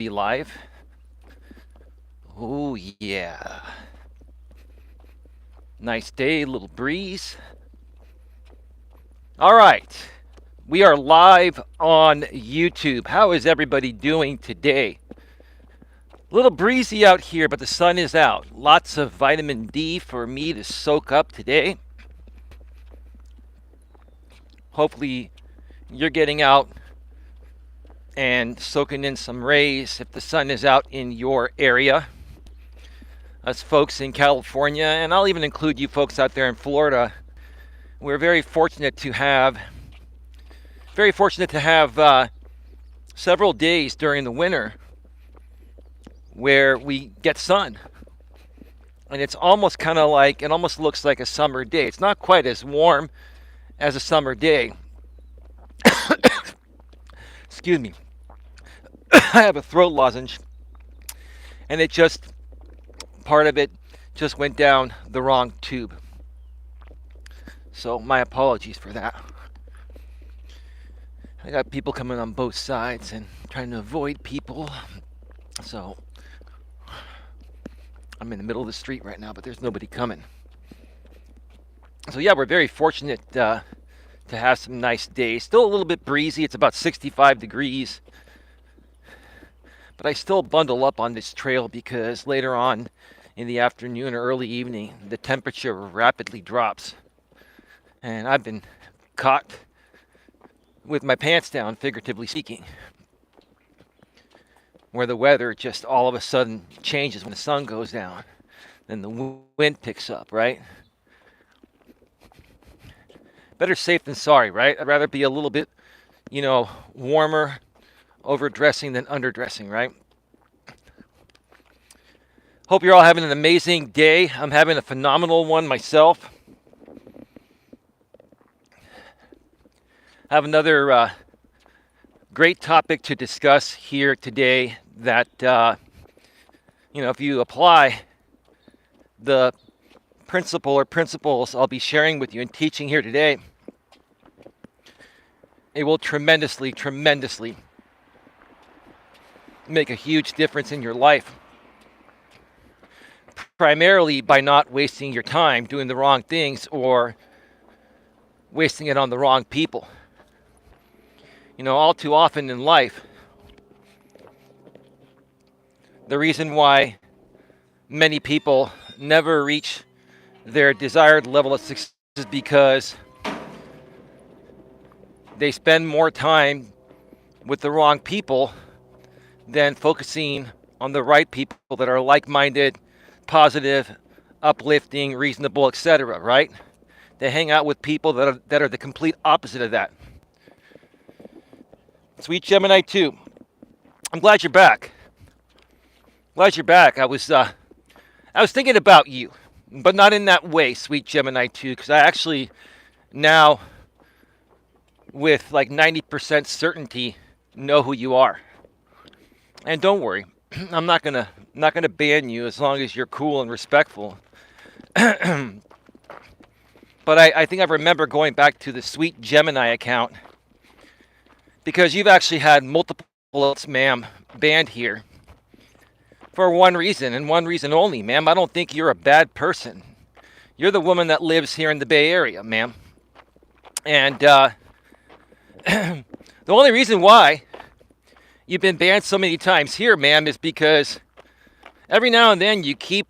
be live. Oh, yeah. Nice day, little breeze. All right. We are live on YouTube. How is everybody doing today? A little breezy out here, but the sun is out. Lots of vitamin D for me to soak up today. Hopefully, you're getting out and soaking in some rays if the sun is out in your area. Us folks in California, and I'll even include you folks out there in Florida, we're very fortunate to have several days during the winter where we get sun. And it's almost it almost looks like a summer day. It's not quite as warm as a summer day. Excuse me. I have a throat lozenge, and part of it just went down the wrong tube. So my apologies for that. I got people coming on both sides and trying to avoid people. So I'm in the middle of the street right now, but there's nobody coming. So yeah, we're very fortunate to have some nice days. Still a little bit breezy. It's about 65 degrees. But I still bundle up on this trail because later on in the afternoon or early evening, the temperature rapidly drops. And I've been caught with my pants down, figuratively speaking, where the weather just all of a sudden changes when the sun goes down. Then the wind picks up, right? Better safe than sorry, right? I'd rather be a little bit, warmer, overdressing than underdressing, right? Hope you're all having an amazing day. I'm having a phenomenal one myself. I have another great topic to discuss here today that, if you apply the principles I'll be sharing with you and teaching here today, it will tremendously make a huge difference in your life. Primarily by not wasting your time doing the wrong things or wasting it on the wrong people. All too often in life, the reason why many people never reach their desired level of success is because they spend more time with the wrong people than focusing on the right people that are like-minded, positive, uplifting, reasonable, etc., right? They hang out with people that are the complete opposite of that. Sweet Gemini 2, I'm glad you're back. I was thinking about you, but not in that way, Sweet Gemini 2, because I actually now, with like 90% certainty, know who you are. And don't worry, I'm not gonna ban you as long as you're cool and respectful. But I think I remember going back to the Sweet Gemini account because you've actually had multiple ma'am banned here for one reason and one reason only, ma'am. I don't think you're a bad person. You're the woman that lives here in the Bay Area, ma'am. And the only reason why you've been banned so many times here, ma'am, is because every now and then you keep,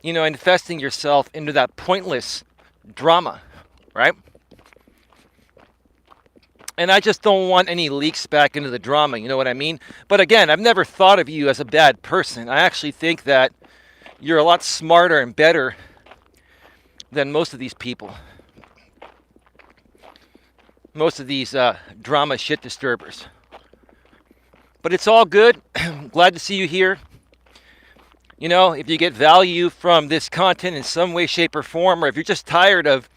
infesting yourself into that pointless drama, right? And I just don't want any leaks back into the drama, you know what I mean? But again, I've never thought of you as a bad person. I actually think that you're a lot smarter and better than most of these people. Most of these drama shit disturbers. But it's all good. Glad to see you here. If you get value from this content in some way, shape, or form, or if you're just tired of,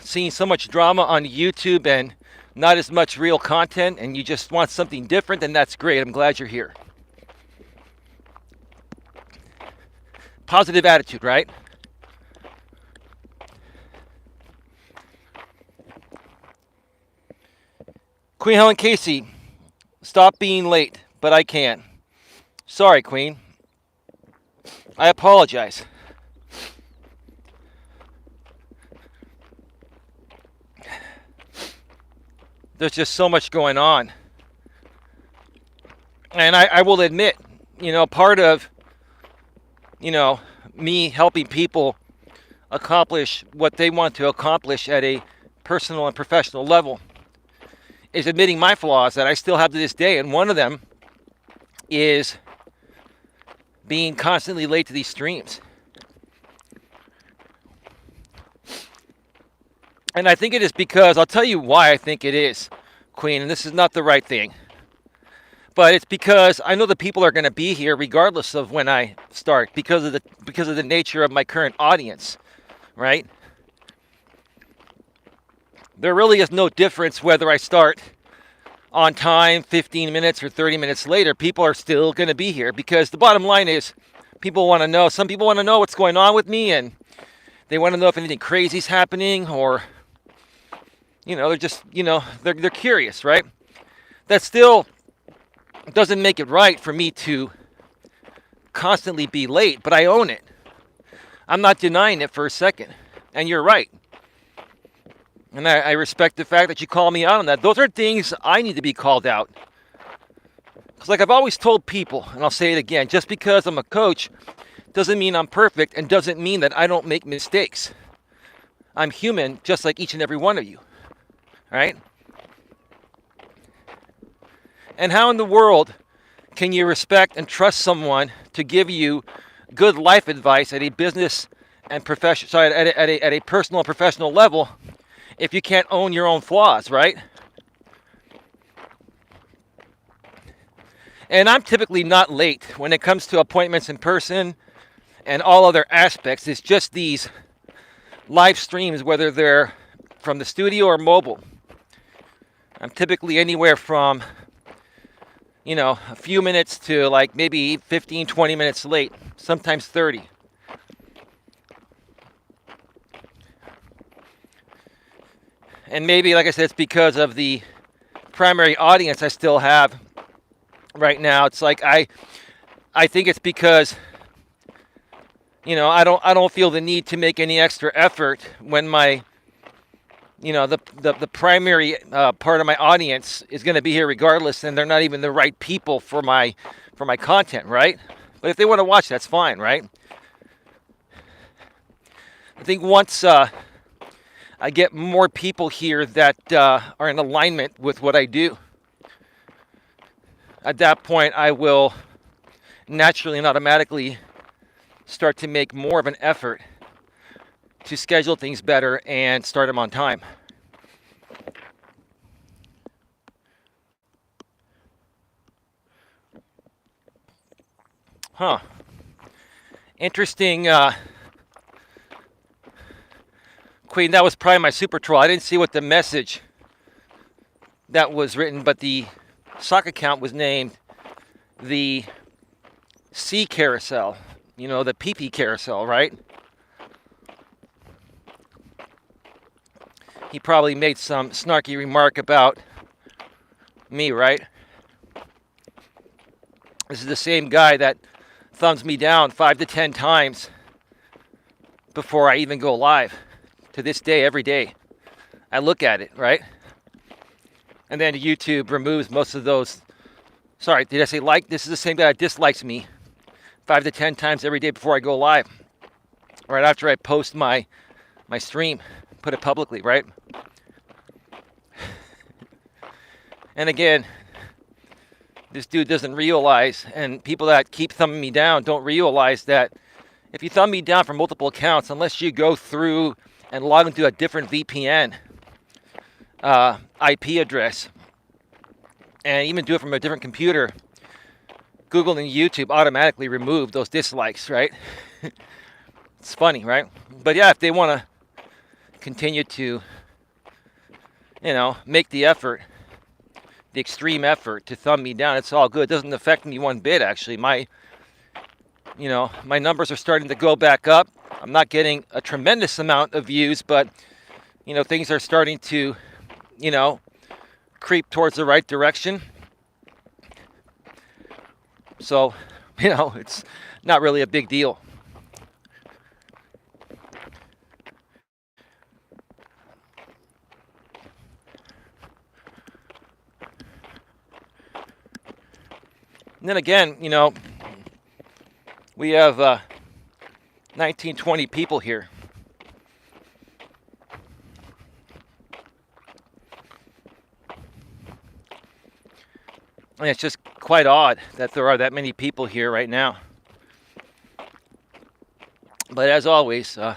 seeing so much drama on YouTube and not as much real content, and you just want something different, then that's great. I'm glad you're here. Positive attitude, right? Queen Helen Casey, Stop being late, but I can't. Sorry, Queen. I apologize. There's just so much going on. And I will admit, part of, me helping people accomplish what they want to accomplish at a personal and professional level is admitting my flaws that I still have to this day. And one of them is being constantly late to these streams. And I think it is because, I'll tell you why I think it is, Queen, and this is not the right thing. But it's because I know the people are going to be here regardless of when I start because of the nature of my current audience, right? There really is no difference whether I start on time, 15 minutes or 30 minutes later. People are still going to be here because the bottom line is people want to know. Some people want to know what's going on with me, and they want to know if anything crazy is happening, or they're just they're curious, right? That still doesn't make it right for me to constantly be late, but I own it. I'm not denying it for a second. And you're right. And I respect the fact that you call me out on that. Those are things I need to be called out. Because like I've always told people, and I'll say it again, just because I'm a coach doesn't mean I'm perfect and doesn't mean that I don't make mistakes. I'm human just like each and every one of you. Right? And how in the world can you respect and trust someone to give you good life advice at a business and at a personal and professional level if you can't own your own flaws, right? And I'm typically not late when it comes to appointments in person and all other aspects. It's just these live streams, whether they're from the studio or mobile. I'm typically anywhere from a few minutes to like maybe 15, 20 minutes late, sometimes 30. And maybe, like I said, it's because of the primary audience I still have right now. It's like I think it's because I don't feel the need to make any extra effort when my the primary part of my audience is going to be here regardless, and they're not even the right people for my content, right? But if they want to watch, that's fine, right? I think once I get more people here that are in alignment with what I do, at that point I will naturally and automatically start to make more of an effort to schedule things better and start them on time. Huh. Interesting. Queen, that was probably my super troll. I didn't see what the message that was written, but the sock account was named the C carousel. The PP carousel, right? He probably made some snarky remark about me, right? This is the same guy that thumbs me down 5 to 10 times before I even go live. To this day, every day, I look at it, right? And then YouTube removes most of those. Sorry, did I say like? This is the same guy that dislikes me 5 to 10 times every day before I go live. Right after I post my stream, put it publicly, right? And again, this dude doesn't realize, and people that keep thumbing me down don't realize that if you thumb me down from multiple accounts, unless you go through and log into a different VPN IP address, and even do it from a different computer, Google and YouTube automatically remove those dislikes, right? It's funny, right? But yeah, if they want to continue to, make the effort, the extreme effort to thumb me down, it's all good. It doesn't affect me one bit, actually. My numbers are starting to go back up. I'm not getting a tremendous amount of views, but, things are starting to, creep towards the right direction. So, it's not really a big deal. And then again, we have 19, 20 people here. And it's just quite odd that there are that many people here right now. But as always, I'm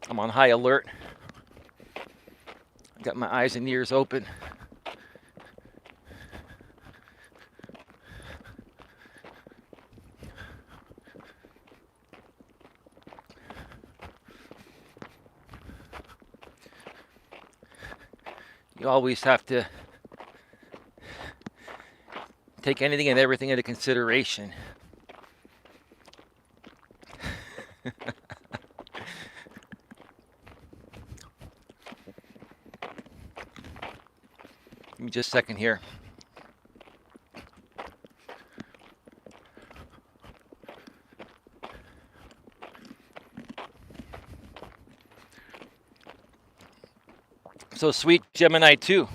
on high alert. I got my eyes and ears open. You always have to take anything and everything into consideration. Give me just a second here. So, sweet Gemini 2.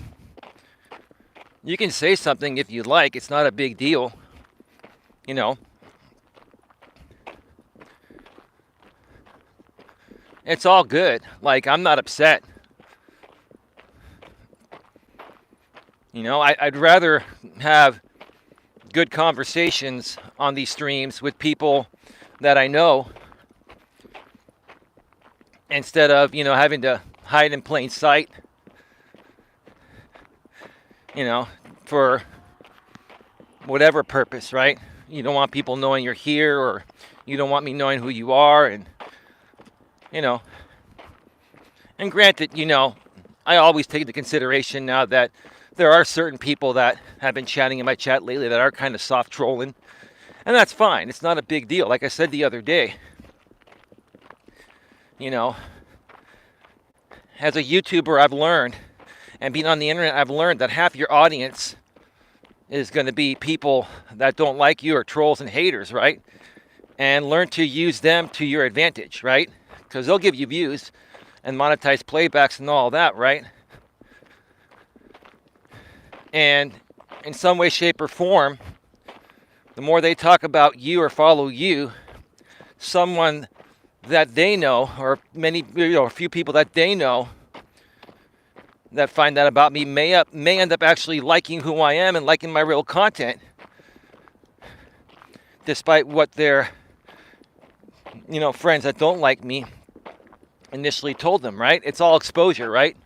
You can say something if you like. It's not a big deal. It's all good. Like, I'm not upset. I'd rather have good conversations on these streams with people that I know instead of, having to hide in plain sight, for whatever purpose, right? You don't want people knowing you're here, or you don't want me knowing who you are, and granted, I always take into consideration now that there are certain people that have been chatting in my chat lately that are kind of soft trolling, and that's fine. It's not a big deal. Like I said the other day, as a YouTuber, I've learned, and being on the internet, I've learned that half your audience is going to be people that don't like you, or trolls and haters, right? And learn to use them to your advantage, right? Because they'll give you views and monetize playbacks and all that, right? And in some way, shape, or form, the more they talk about you or follow you, someone that they know, or a few people that they know that find that about me may end up actually liking who I am and liking my real content, despite what their friends that don't like me initially told them, right? It's all exposure, right?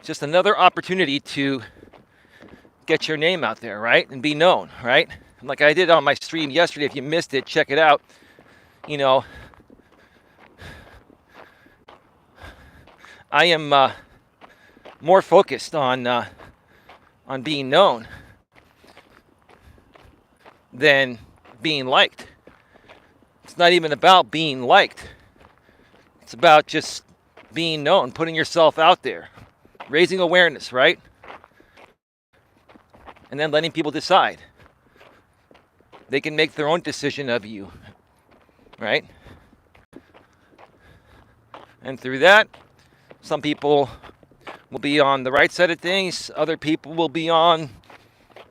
Just another opportunity to get your name out there, right? And be known, right? Like I did on my stream yesterday. If you missed it, check it out. I am more focused on being known than being liked. It's not even about being liked. It's about just being known, putting yourself out there, raising awareness, right? And then letting people decide. They can make their own decision of you, right? And through that, some people will be on the right side of things. Other people will be on,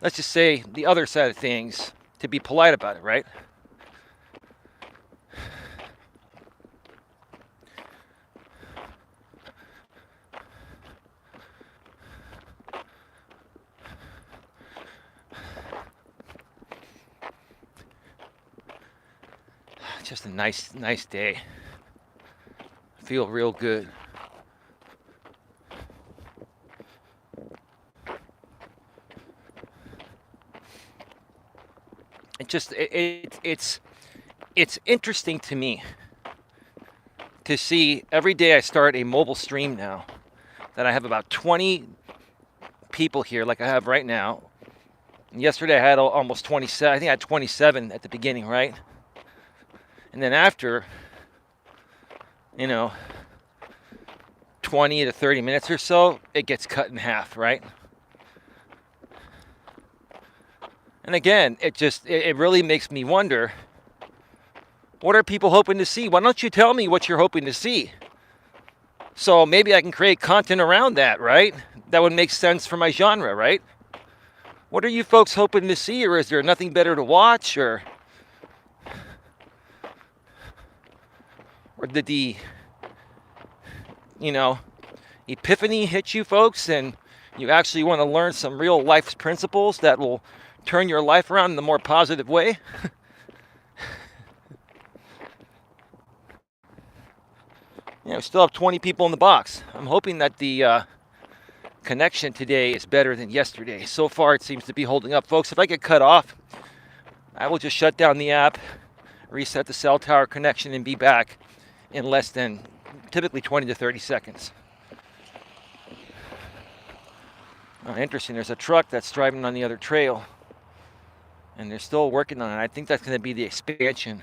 let's just say, the other side of things, to be polite about it, right? Just a nice day. I feel real good. It's interesting to me to see every day I start a mobile stream now that I have about 20 people here, like I have right now. And yesterday I had almost 27. I think I had 27 at the beginning, right? And then after, 20 to 30 minutes or so, it gets cut in half, right? And again, it really makes me wonder, what are people hoping to see? Why don't you tell me what you're hoping to see? So maybe I can create content around that, right? That would make sense for my genre, right? What are you folks hoping to see, or is there nothing better to watch, or did the, you know, epiphany hit you folks and you actually want to learn some real life principles that will turn your life around in a more positive way? We still have 20 people in the box. I'm hoping that the connection today is better than yesterday. So far, it seems to be holding up. Folks, if I get cut off, I will just shut down the app, reset the cell tower connection, and be back in less than typically 20 to 30 seconds. Oh, interesting. There's a truck that's driving on the other trail, and they're still working on it. I think that's going to be the expansion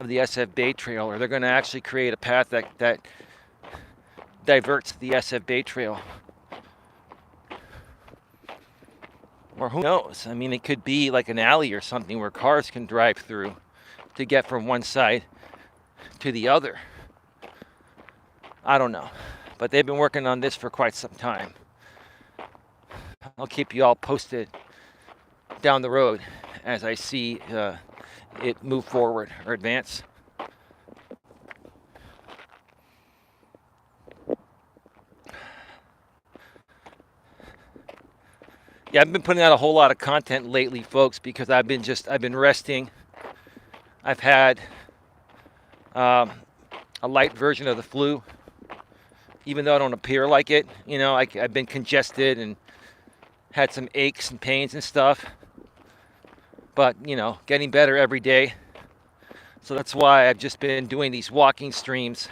of the SF Bay Trail, or they're going to actually create a path that diverts the SF Bay Trail. Or who knows? I mean, it could be like an alley or something where cars can drive through to get from one side to the other. I don't know. But they've been working on this for quite some time. I'll keep you all posted down the road as I see it move forward or advance. Yeah, I've been putting out a whole lot of content lately, folks, because I've been resting. I've had a light version of the flu, even though I don't appear like it. I've been congested and had some aches and pains and stuff, but getting better every day. So that's why I've just been doing these walking streams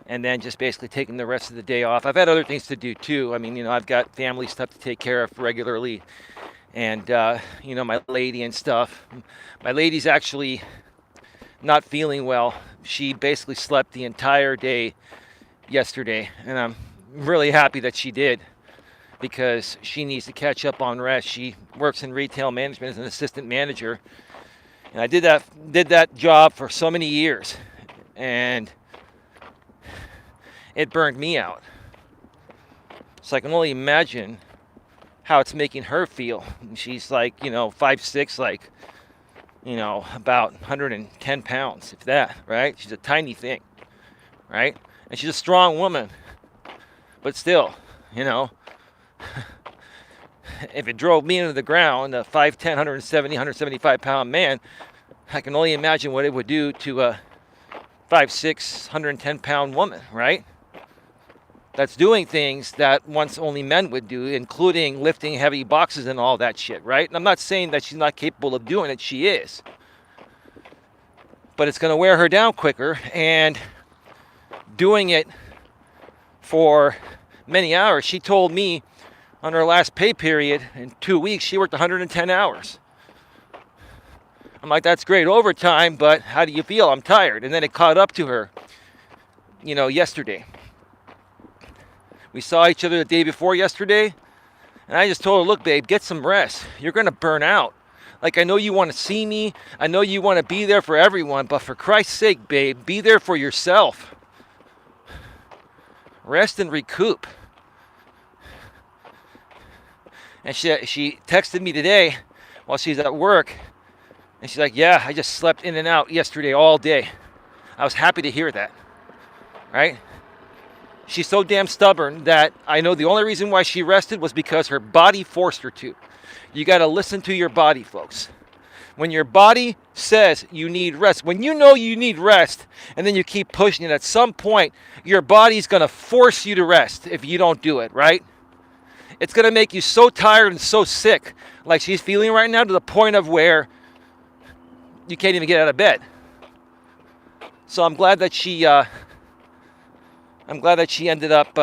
and then just basically taking the rest of the day off. I've had other things to do too. I mean, I've got family stuff to take care of regularly, and my lady and stuff. My lady's actually not feeling well. She basically slept the entire day yesterday, and I'm really happy that she did, because she needs to catch up on rest. She works in retail management as an assistant manager, and I did that job for so many years, and it burned me out. So I can only imagine how it's making her feel. She's like, 5'6", like, about 110 pounds, if that, right? She's a tiny thing, right? And she's a strong woman, but still, if it drove me into the ground, a 5'10", 170, 175 pound man, I can only imagine what it would do to a 5'6", 110 pound woman, right? That's doing things that once only men would do, including lifting heavy boxes and all that shit, right? And I'm not saying that she's not capable of doing it. She is. But it's going to wear her down quicker, and doing it for many hours. She told me on her last pay period in 2 weeks, she worked 110 hours. I'm like, that's great overtime, but how do you feel? I'm tired. And then it caught up to her, yesterday. We saw each other the day before yesterday, and I just told her, look, babe, get some rest. You're going to burn out. Like, I know you want to see me. I know you want to be there for everyone, but for Christ's sake, babe, be there for yourself. Rest and recoup. And she texted me today while she's at work, and she's like, yeah, I just slept in and out yesterday all day. I was happy to hear that, right? She's so damn stubborn that I know the only reason why she rested was because her body forced her to. You got to listen to your body, folks. When your body says you need rest, when you know you need rest, and then you keep pushing it, at some point, your body's going to force you to rest if you don't do it, right? It's going to make you so tired and so sick, like she's feeling right now, to the point of where you can't even get out of bed. So I'm glad that she ended up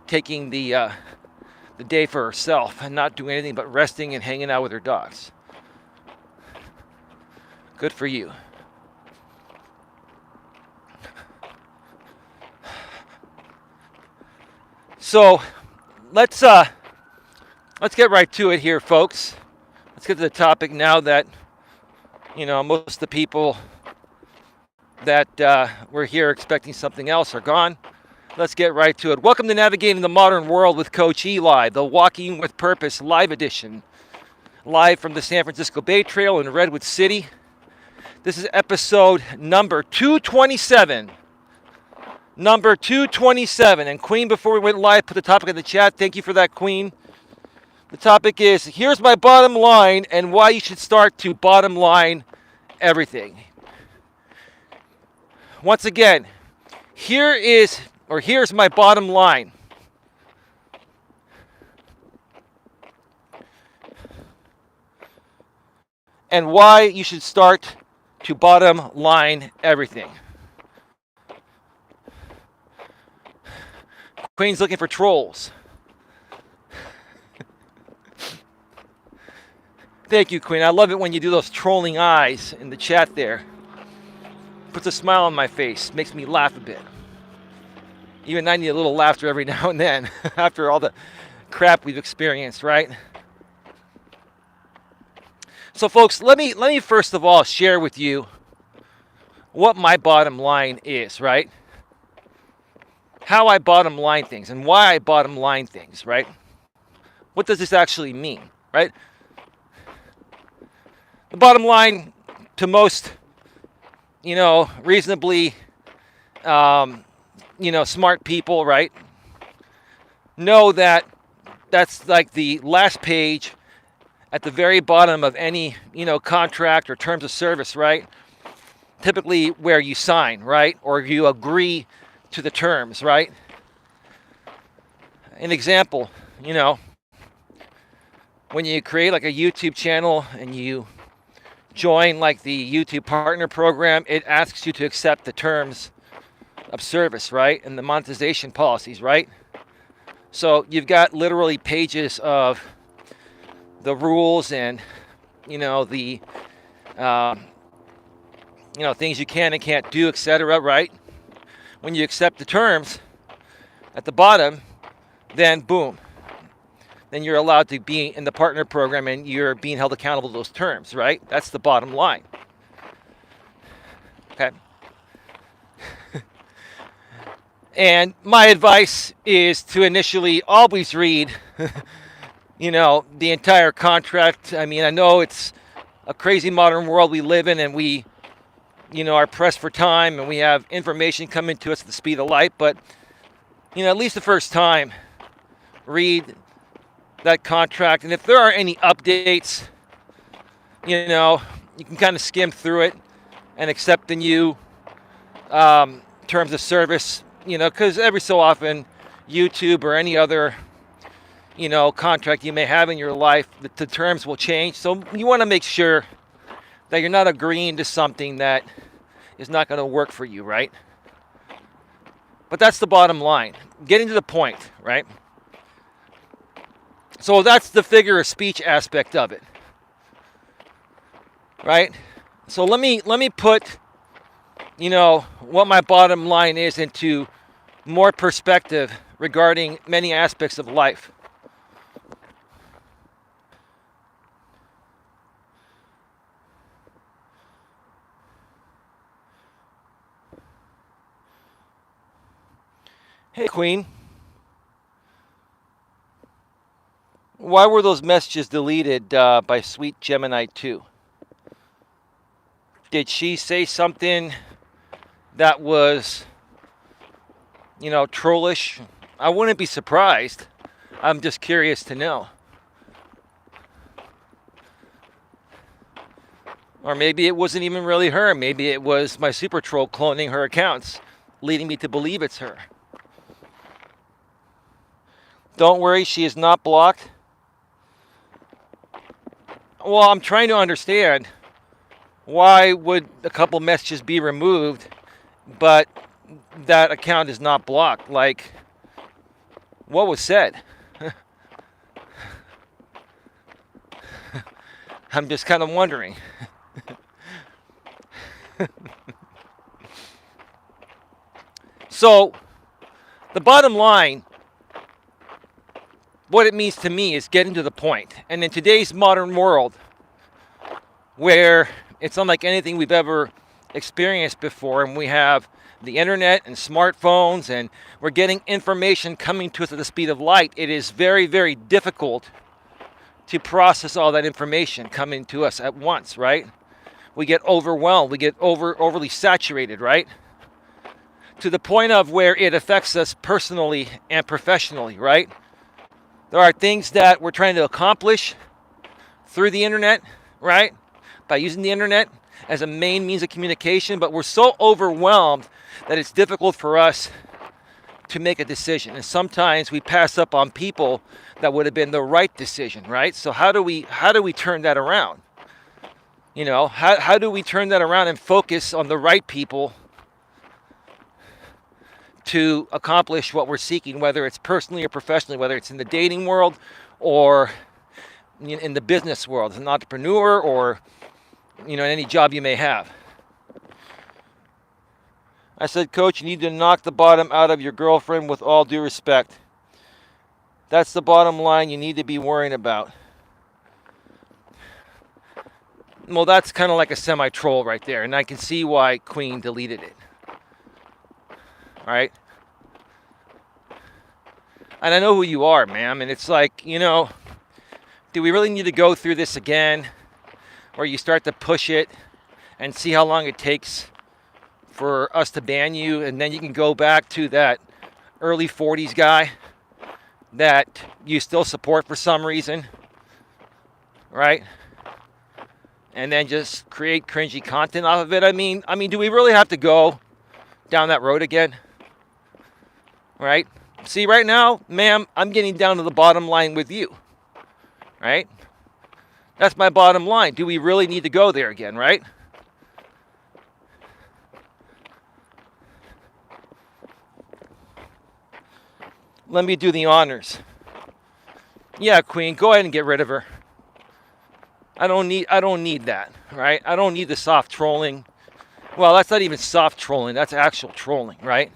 taking the day for herself and not doing anything but resting and hanging out with her dogs. Good for you. So let's Let's get right to it here, folks. Let's get to the topic now that, most of the people that were here expecting something else are gone. Let's get right to it. Welcome to Navigating the Modern World with Coach Eli, the Walking with Purpose live edition. Live from the San Francisco Bay Trail in Redwood City. This is episode number 227. Number 227. And Queen, before we went live, put the topic in the chat. Thank you for that, Queen. The topic is, here's my bottom line and why you should start to bottom line everything. Once again, here's my bottom line. And why you should start to bottom line everything. Queen's looking for trolls. Thank you, Queen. I love it when you do those trolling eyes in the chat there. Puts a smile on my face. Makes me laugh a bit. Even I need a little laughter every now and then after all the crap we've experienced, right? So, folks, let me first of all share with you what my bottom line is, right? How I bottom line things and why I bottom line things, right? What does this actually mean, right? The bottom line to most, reasonably, smart people, right? Know that that's like the last page at the very bottom of any, contract or terms of service, right? Typically where you sign, right? Or you agree to the terms, right? An example, when you create like a YouTube channel and you join like the YouTube partner program, it asks you to accept the terms of service, right? And the monetization policies, right? So you've got literally pages of the rules and, the, things you can and can't do, etc., right? When you accept the terms at the bottom, then boom. Then you're allowed to be in the partner program and you're being held accountable to those terms, right? That's the bottom line. Okay. And my advice is to initially always read, the entire contract. I mean, I know it's a crazy modern world we live in and we, are pressed for time and we have information coming to us at the speed of light, but, at least the first time, read that contract, and if there are any updates, you can kind of skim through it and accept the new terms of service, because every so often YouTube or any other, contract you may have in your life, the terms will change. So you want to make sure that you're not agreeing to something that is not going to work for you, right? But that's the bottom line. Getting to the point, right? So that's the figure of speech aspect of it, right? So let me put, what my bottom line is into more perspective regarding many aspects of life. Hey, Queen. Why were those messages deleted by Sweet Gemini 2? Did she say something that was, trollish? I wouldn't be surprised. I'm just curious to know. Or maybe it wasn't even really her. Maybe it was my super troll cloning her accounts, leading me to believe it's her. Don't worry, she is not blocked. Well, I'm trying to understand why would a couple messages be removed, but that account is not blocked. Like, what was said? I'm just kind of wondering. So, the bottom line what it means to me is getting to the point. And in today's modern world, where it's unlike anything we've ever experienced before, and we have the internet and smartphones, and we're getting information coming to us at the speed of light, it is very, very difficult to process all that information coming to us at once, right? We get overwhelmed, we get overly saturated, right? To the point of where it affects us personally and professionally, right? There are things that we're trying to accomplish through the internet, right? By using the internet as a main means of communication, but we're so overwhelmed that it's difficult for us to make a decision. And sometimes we pass up on people that would have been the right decision, right? So how do we turn that around? You know, how do we turn that around and focus on the right people to accomplish what we're seeking, whether it's personally or professionally, whether it's in the dating world or in the business world, as an entrepreneur, or any job you may have. I said, Coach, you need to knock the bottom out of your girlfriend with all due respect. That's the bottom line you need to be worrying about. Well, that's kind of like a semi-troll right there, and I can see why Queen deleted it. All right? And I know who you are, ma'am, and it's like, do we really need to go through this again? Or you start to push it and see how long it takes for us to ban you, and then you can go back to that early 40s guy that you still support for some reason, right? And then just create cringy content off of it. I mean, do we really have to go down that road again? Right? See, right now, ma'am, I'm getting down to the bottom line with you, right? That's my bottom line. Do we really need to go there again, right? Let me do the honors. Yeah, Queen, go ahead and get rid of her. I don't need that, right? I don't need the soft trolling. Well, that's not even soft trolling. That's actual trolling, right?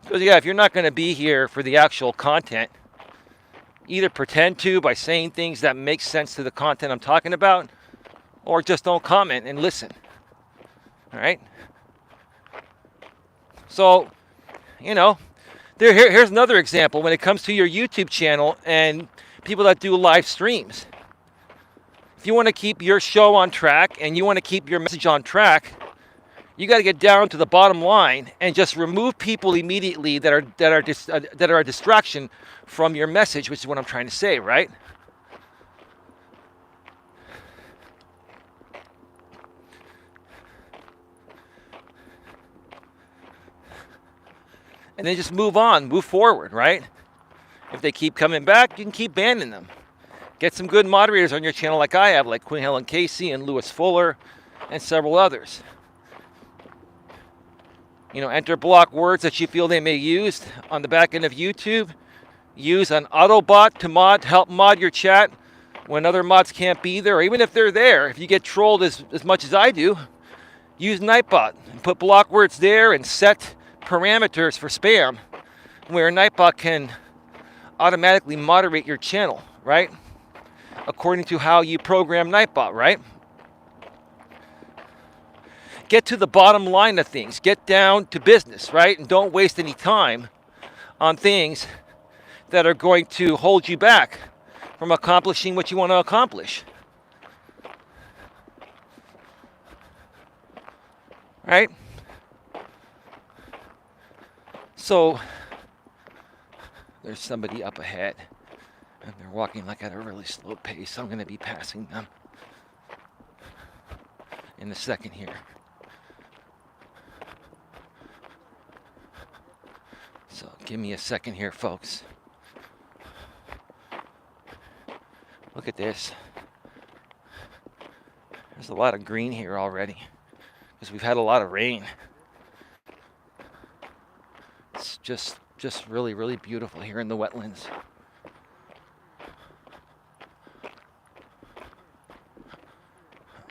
Because, yeah, if you're not going to be here for the actual content, either pretend to by saying things that make sense to the content I'm talking about, or just don't comment and listen. All right? So, here's another example when it comes to your YouTube channel and people that do live streams. If you want to keep your show on track and you want to keep your message on track, you got to get down to the bottom line and just remove people immediately that are a distraction from your message, which is what I'm trying to say, right? And then just move on, move forward, right? If they keep coming back, you can keep banning them. Get some good moderators on your channel like I have, like Queen Helen Casey and Lewis Fuller and several others. Enter block words that you feel they may use on the back end of YouTube. Use an Autobot to help mod your chat when other mods can't be there, or even if they're there. If you get trolled as much as I do, use Nightbot and put block words there and set parameters for spam where Nightbot can automatically moderate your channel, right? According to how you program Nightbot, right? Get to the bottom line of things. Get down to business, right? And don't waste any time on things that are going to hold you back from accomplishing what you want to accomplish. Right? So, there's somebody up ahead, and they're walking like at a really slow pace. So I'm going to be passing them in a second here. So give me a second here, folks. Look at this. There's a lot of green here already because we've had a lot of rain. It's just really, really beautiful here in the wetlands.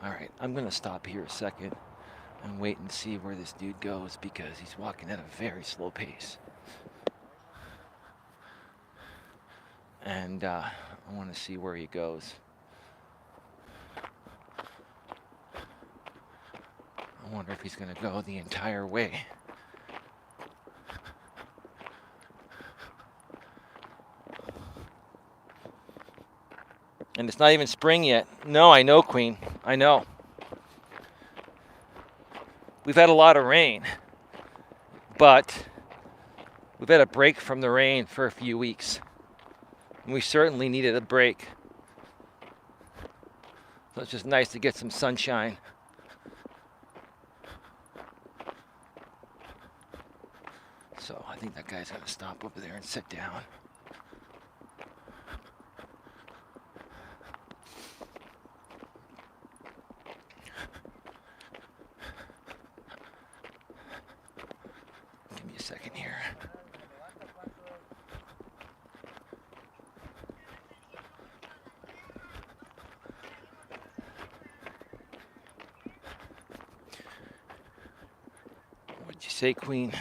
All right, I'm going to stop here a second. I'm waiting to see where this dude goes because he's walking at a very slow pace. And I want to see where he goes. I wonder if he's going to go the entire way. And it's not even spring yet. No, I know, Queen. I know. We've had a lot of rain, but we've had a break from the rain for a few weeks. And we certainly needed a break. So it's just nice to get some sunshine. So I think that guy's going to stop over there and sit down. Give me a second here. What'd you say, Queen?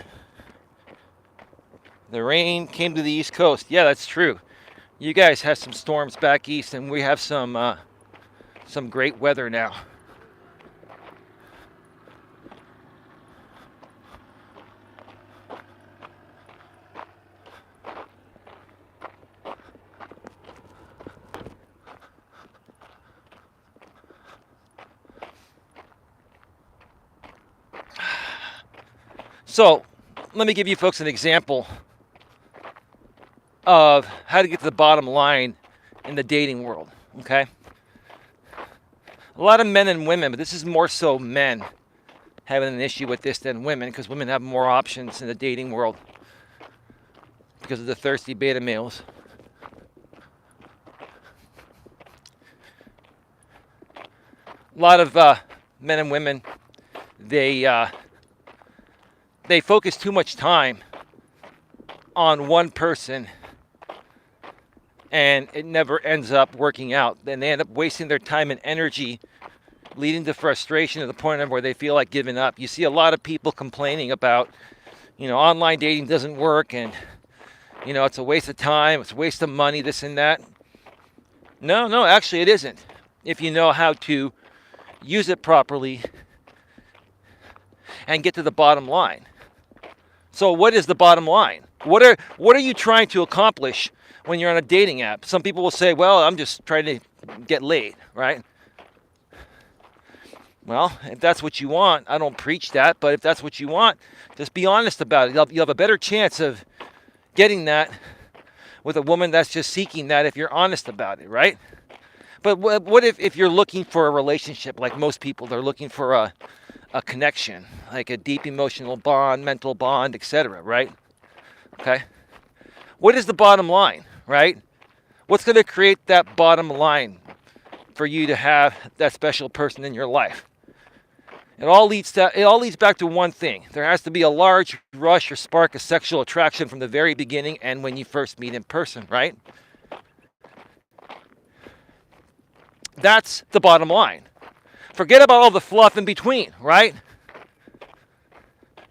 The rain came to the East Coast. Yeah, that's true. You guys have some storms back east, and we have some great weather now. So, let me give you folks an example of how to get to the bottom line in the dating world, okay? A lot of men and women, but this is more so men having an issue with this than women, because women have more options in the dating world because of the thirsty beta males. A lot of men and women, they focus too much time on one person, and it never ends up working out. Then they end up wasting their time and energy, leading to frustration to the point of where they feel like giving up. You see a lot of people complaining about, online dating doesn't work, and, it's a waste of time, it's a waste of money, this and that. No, actually it isn't. If you know how to use it properly and get to the bottom line. So what is the bottom line? What are you trying to accomplish when you're on a dating app? Some people will say, well, I'm just trying to get laid, right? Well, if that's what you want, I don't preach that, but if that's what you want, just be honest about it. You'll have a better chance of getting that with a woman that's just seeking that if you're honest about it, right? But what if you're looking for a relationship, like most people, they're looking for a connection, like a deep emotional bond, mental bond, etc., right? Okay? What is the bottom line, right? What's going to create that bottom line for you to have that special person in your life? It all leads back to one thing. There has to be a large rush or spark of sexual attraction from the very beginning and when you first meet in person, right? That's the bottom line. Forget about all the fluff in between, right?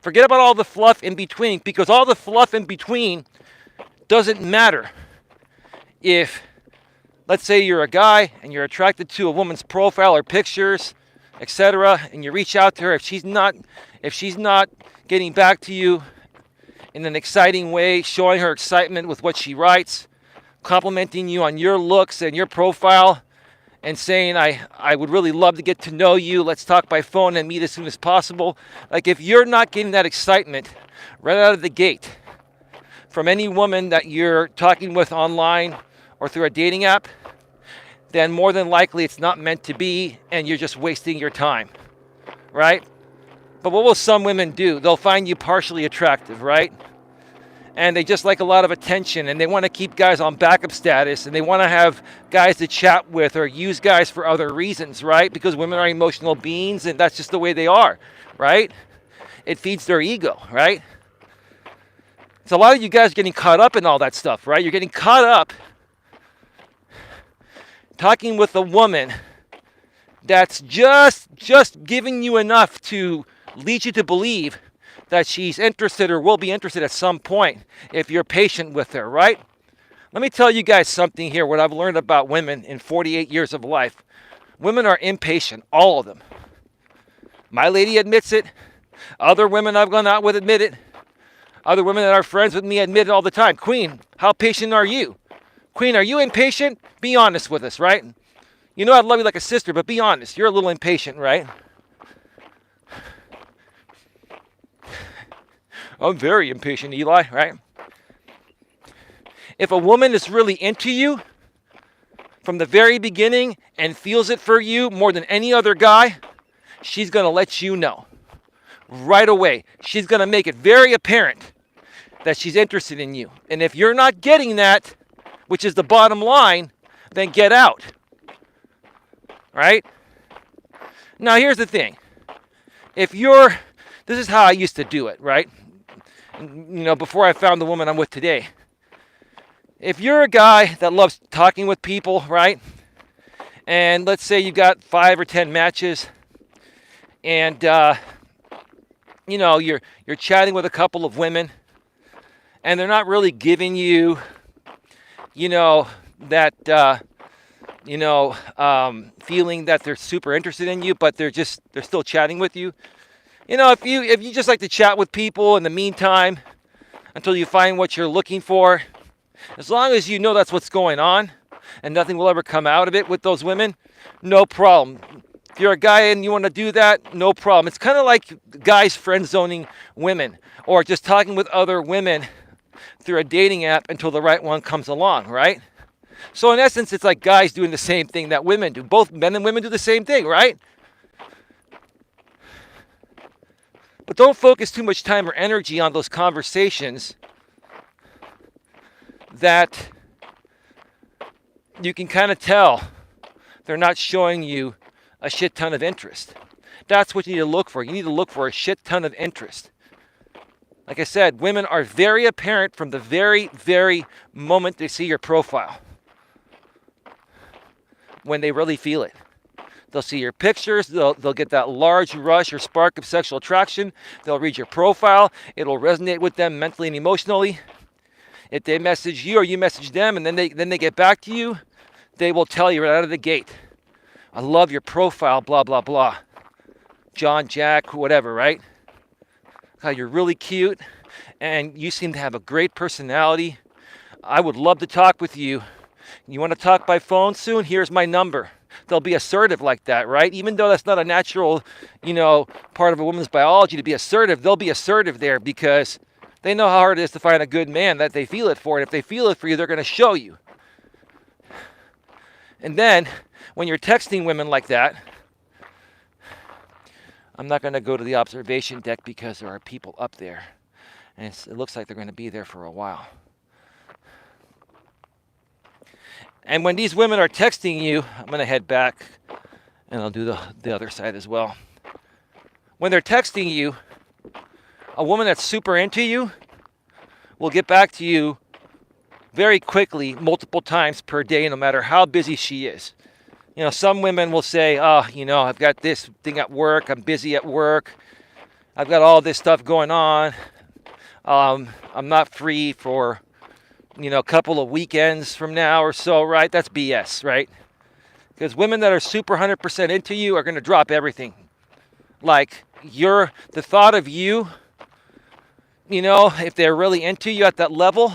Forget about all the fluff in between, because all the fluff in between doesn't matter. If, let's say you're a guy and you're attracted to a woman's profile or pictures, etc., and you reach out to her, if she's not getting back to you in an exciting way, showing her excitement with what she writes, complimenting you on your looks and your profile, and saying, I would really love to get to know you, let's talk by phone and meet as soon as possible. Like, if you're not getting that excitement right out of the gate from any woman that you're talking with online or through a dating app, then more than likely it's not meant to be, and you're just wasting your time, right? But what will some women do? They'll find you partially attractive, right? And they just like a lot of attention, and they want to keep guys on backup status, and they want to have guys to chat with or use guys for other reasons, right? Because women are emotional beings, and that's just the way they are, right? It feeds their ego, right? So a lot of you guys are getting caught up in all that stuff, right? You're getting caught up talking with a woman that's just giving you enough to leads you to believe that she's interested or will be interested at some point if you're patient with her, right? Let me tell you guys something here, what I've learned about women in 48 years of life. Women are impatient, all of them. My lady admits it. Other women I've gone out with admit it. Other women that are friends with me admit it all the time. Queen, how patient are you? Queen, are you impatient? Be honest with us, right? You know I'd love you like a sister, but be honest. You're a little impatient, right? I'm very impatient, Eli, right? If a woman is really into you from the very beginning and feels it for you more than any other guy, she's going to let you know right away. She's going to make it very apparent that she's interested in you. And if you're not getting that, which is the bottom line, then get out. Right? Now, here's the thing. This is how I used to do it, right? Before I found the woman I'm with today. If you're a guy that loves talking with people, right? And let's say you got 5 or 10 matches, and you're chatting with a couple of women, and they're not really giving you, that feeling that they're super interested in you, but they're still chatting with you. If you just like to chat with people in the meantime until you find what you're looking for, as long as you know that's what's going on and nothing will ever come out of it with those women, no problem. If you're a guy and you want to do that, no problem. It's kind of like guys friend zoning women or just talking with other women through a dating app until the right one comes along, right? So in essence, it's like guys doing the same thing that women do. Both men and women do the same thing, right? But don't focus too much time or energy on those conversations that you can kind of tell they're not showing you a shit ton of interest. That's what you need to look for. You need to look for a shit ton of interest. Like I said, women are very apparent from the very, very moment they see your profile. When they really feel it. They'll see your pictures. They'll get that large rush or spark of sexual attraction. They'll read your profile. It'll resonate with them mentally and emotionally. If they message you or you message them and then they get back to you, they will tell you right out of the gate, I love your profile, blah, blah, blah. John, Jack, whatever, right? You're really cute and you seem to have a great personality. I would love to talk with you. You want to talk by phone soon? Here's my number. They'll be assertive like that, right? Even though that's not a natural, part of a woman's biology to be assertive, they'll be assertive there because they know how hard it is to find a good man that they feel it for. And if they feel it for you, they're going to show you. And then when you're texting women like that, I'm not going to go to the observation deck because there are people up there. And it looks like they're going to be there for a while. And when these women are texting you, I'm going to head back and I'll do the other side as well. When they're texting you, a woman that's super into you will get back to you very quickly, multiple times per day, no matter how busy she is. Some women will say, I've got this thing at work. I'm busy at work. I've got all this stuff going on. I'm not free for a couple of weekends from now or so, right? That's BS, right? Because women that are super 100% into you are going to drop everything. Like, the thought of you, if they're really into you at that level,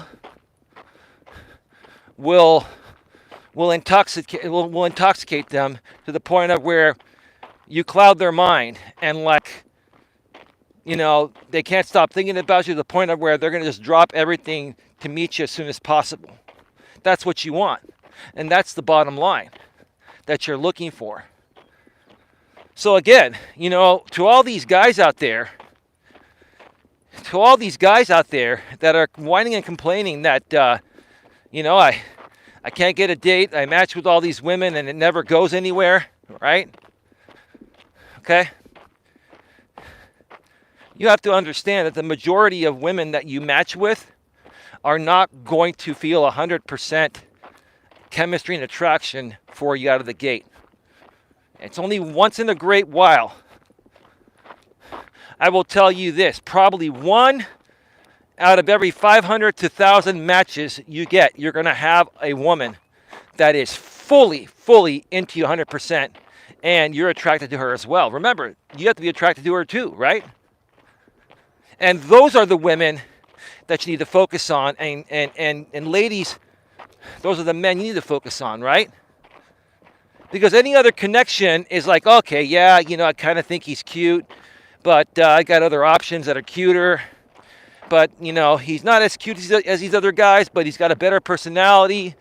will intoxicate them to the point of where you cloud their mind and they can't stop thinking about you to the point of where they're going to just drop everything to meet you as soon as possible. That's what you want. And that's the bottom line that you're looking for. So again, to all these guys out there that are whining and complaining that, I can't get a date, I match with all these women and it never goes anywhere, right? Okay? You have to understand that the majority of women that you match with are not going to feel 100% chemistry and attraction for you out of the gate. It's only once in a great while I will tell you this, probably one out of every 500 to 1,000 matches you get, you're going to have a woman that is fully into you 100%, and you're attracted to her as well. Remember, you have to be attracted to her too, right? And those are the women that you need to focus on. And ladies, those are the men you need to focus on, right? Because any other connection is like, okay, yeah, I kind of think he's cute, but I got other options that are cuter. But, he's not as cute as these other guys, but he's got a better personality.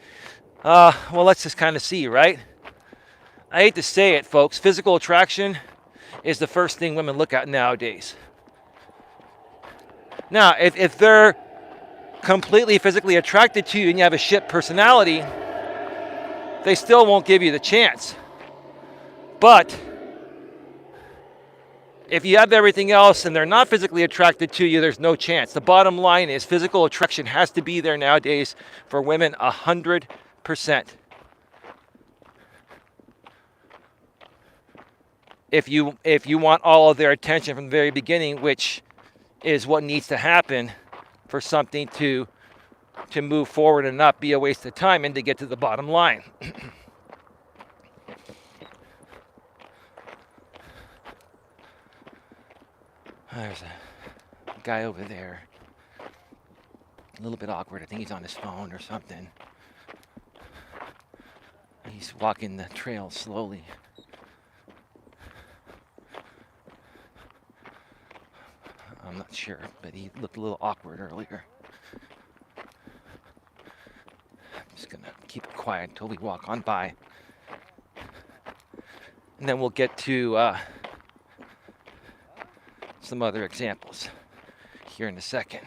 Well, let's just kind of see, right? I hate to say it, folks. Physical attraction is the first thing women look at nowadays. Now, if they're completely physically attracted to you and you have a shit personality, they still won't give you the chance. But if you have everything else and they're not physically attracted to you, there's no chance. The bottom line is physical attraction has to be there nowadays for women 100%. If you want all of their attention from the very beginning, which is what needs to happen for something to move forward and not be a waste of time and to get to the bottom line. There's a guy over there. A little bit awkward. I think he's on his phone or something. He's walking the trail slowly. I'm not sure, but he looked a little awkward earlier. I'm just going to keep it quiet until we walk on by. And then we'll get to some other examples here in a second.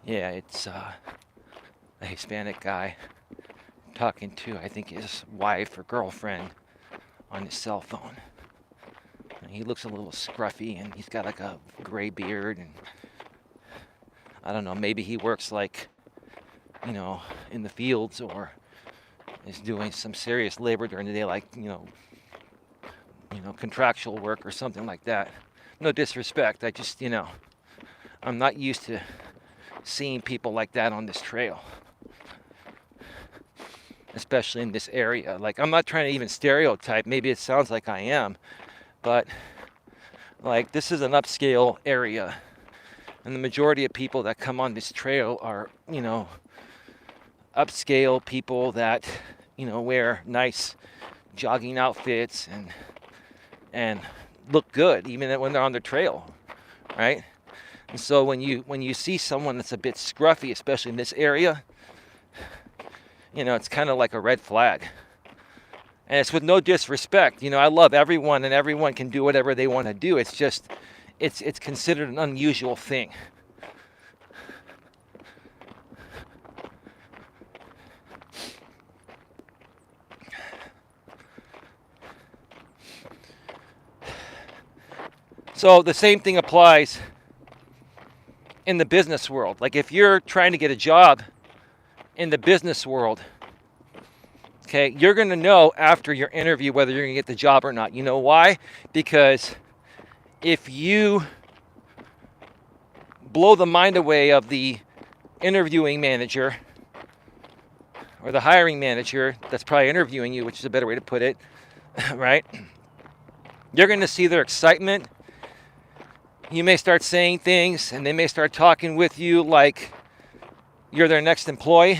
Yeah, it's a Hispanic guy talking to, I think, his wife or girlfriend on his cell phone. And he looks a little scruffy, and he's got like a gray beard, and I don't know, maybe he works like, in the fields or is doing some serious labor during the day, like, contractual work or something like that. No disrespect, I just, I'm not used to seeing people like that on this trail, especially in this area. Like, I'm not trying to even stereotype, maybe it sounds like I am, but like, this is an upscale area, and the majority of people that come on this trail are, upscale people that, wear nice jogging outfits and look good even when they're on the trail, right? And so when you see someone that's a bit scruffy, especially in this area, it's kind of like a red flag. And it's with no disrespect. I love everyone, and everyone can do whatever they want to do. It's just, it's considered an unusual thing. So the same thing applies in the business world. Like, if you're trying to get a job in the business world, okay, you're going to know after your interview whether you're going to get the job or not. You know why? Because if you blow the mind away of the interviewing manager or the hiring manager that's probably interviewing you, which is a better way to put it, right? You're going to see their excitement. You may start saying things, and they may start talking with you like you're their next employee.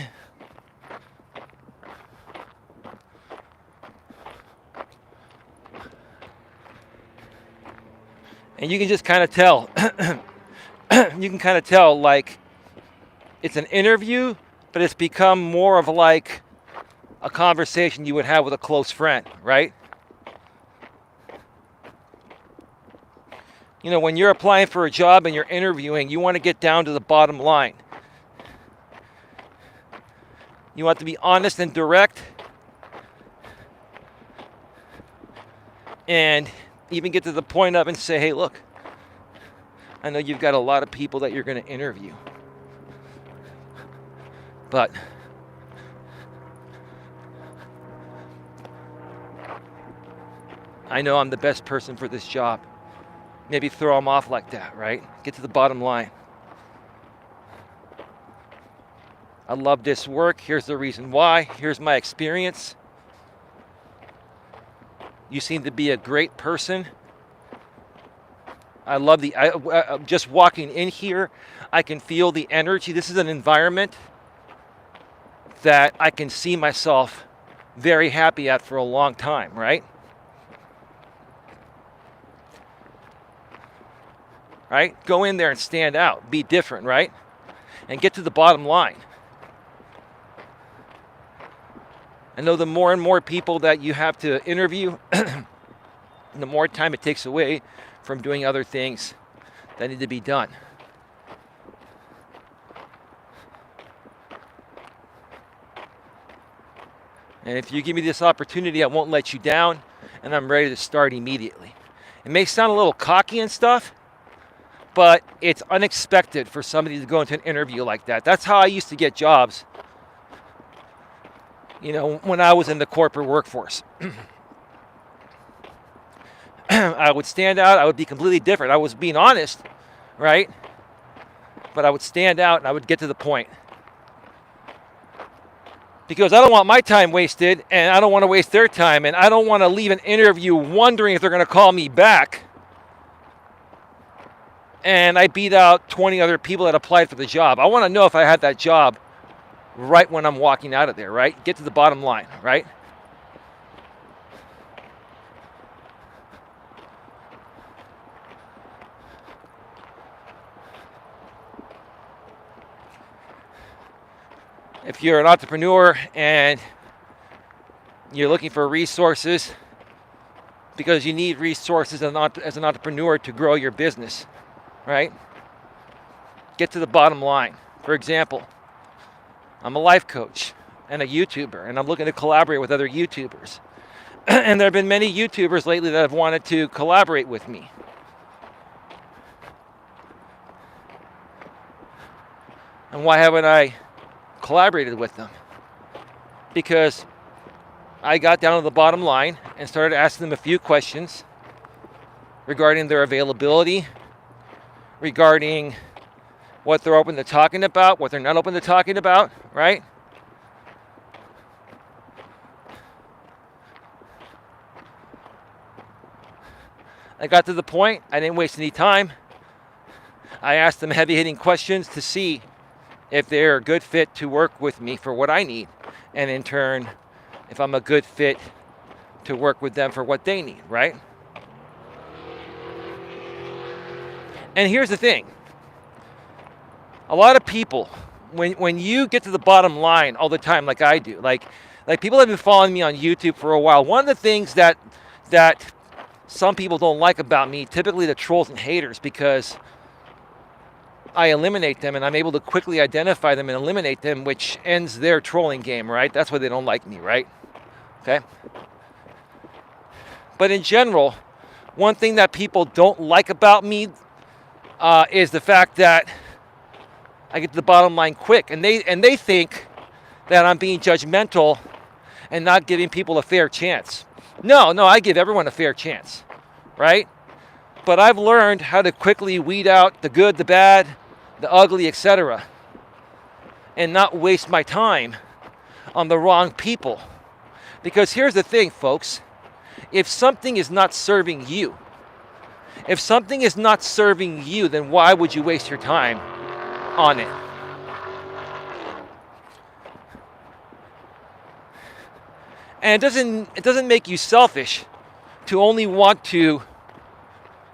And you can just kind of tell. You can kind of tell, like, it's an interview, but it's become more of like a conversation you would have with a close friend, right? When you're applying for a job and you're interviewing, you want to get down to the bottom line. You want to be honest and direct. And, even get to the point of and say, hey, look, I know you've got a lot of people that you're going to interview, but I know I'm the best person for this job. Maybe throw them off like that, right? Get to the bottom line. I love this work. Here's the reason why. Here's my experience. You seem to be a great person. I love just walking in here, I can feel the energy. This is an environment that I can see myself very happy at for a long time, right? Right? Go in there and stand out. Be different, right? And get to the bottom line. I know the more and more people that you have to interview, the more time it takes away from doing other things that need to be done. And if you give me this opportunity, I won't let you down, and I'm ready to start immediately. It may sound a little cocky and stuff, but it's unexpected for somebody to go into an interview like that. That's how I used to get jobs, when I was in the corporate workforce. I would stand out. I would be completely different. I was being honest, right? But I would stand out and I would get to the point. Because I don't want my time wasted, and I don't want to waste their time, and I don't want to leave an interview wondering if they're going to call me back. And I beat out 20 other people that applied for the job. I want to know if I had that job right when I'm walking out of there, right? Get to the bottom line, right? If you're an entrepreneur and you're looking for resources, because you need resources as an entrepreneur to grow your business, right? Get to the bottom line. For example, I'm a life coach and a YouTuber, and I'm looking to collaborate with other YouTubers. And there have been many YouTubers lately that have wanted to collaborate with me. And why haven't I collaborated with them? Because I got down to the bottom line and started asking them a few questions regarding their availability, regarding what they're open to talking about, what they're not open to talking about, right? I got to the point, I didn't waste any time. I asked them heavy-hitting questions to see if they're a good fit to work with me for what I need, and in turn, if I'm a good fit to work with them for what they need, right? And here's the thing. A lot of people, when you get to the bottom line all the time, like I do, like people have been following me on YouTube for a while. One of the things that some people don't like about me, typically the trolls and haters, because I eliminate them and I'm able to quickly identify them and eliminate them, which ends their trolling game, right? That's why they don't like me, right? Okay? But in general, one thing that people don't like about me is the fact that I get to the bottom line quick, and they think that I'm being judgmental and not giving people a fair chance. No, I give everyone a fair chance, right? But I've learned how to quickly weed out the good, the bad, the ugly, etc., and not waste my time on the wrong people. Because here's the thing, folks. If something is not serving you, then why would you waste your time on it? And it doesn't make you selfish to only want to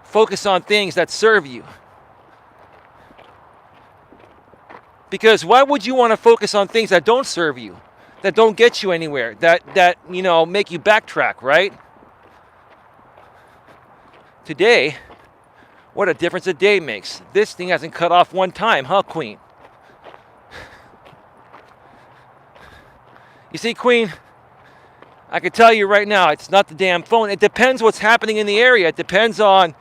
focus on things that serve you. Because why would you want to focus on things that don't serve you, that don't get you anywhere, that make you backtrack, right? Today, what a difference a day makes. This thing hasn't cut off one time, huh, Queen? You see, Queen, I can tell you right now, it's not the damn phone. It depends what's happening in the area. It depends on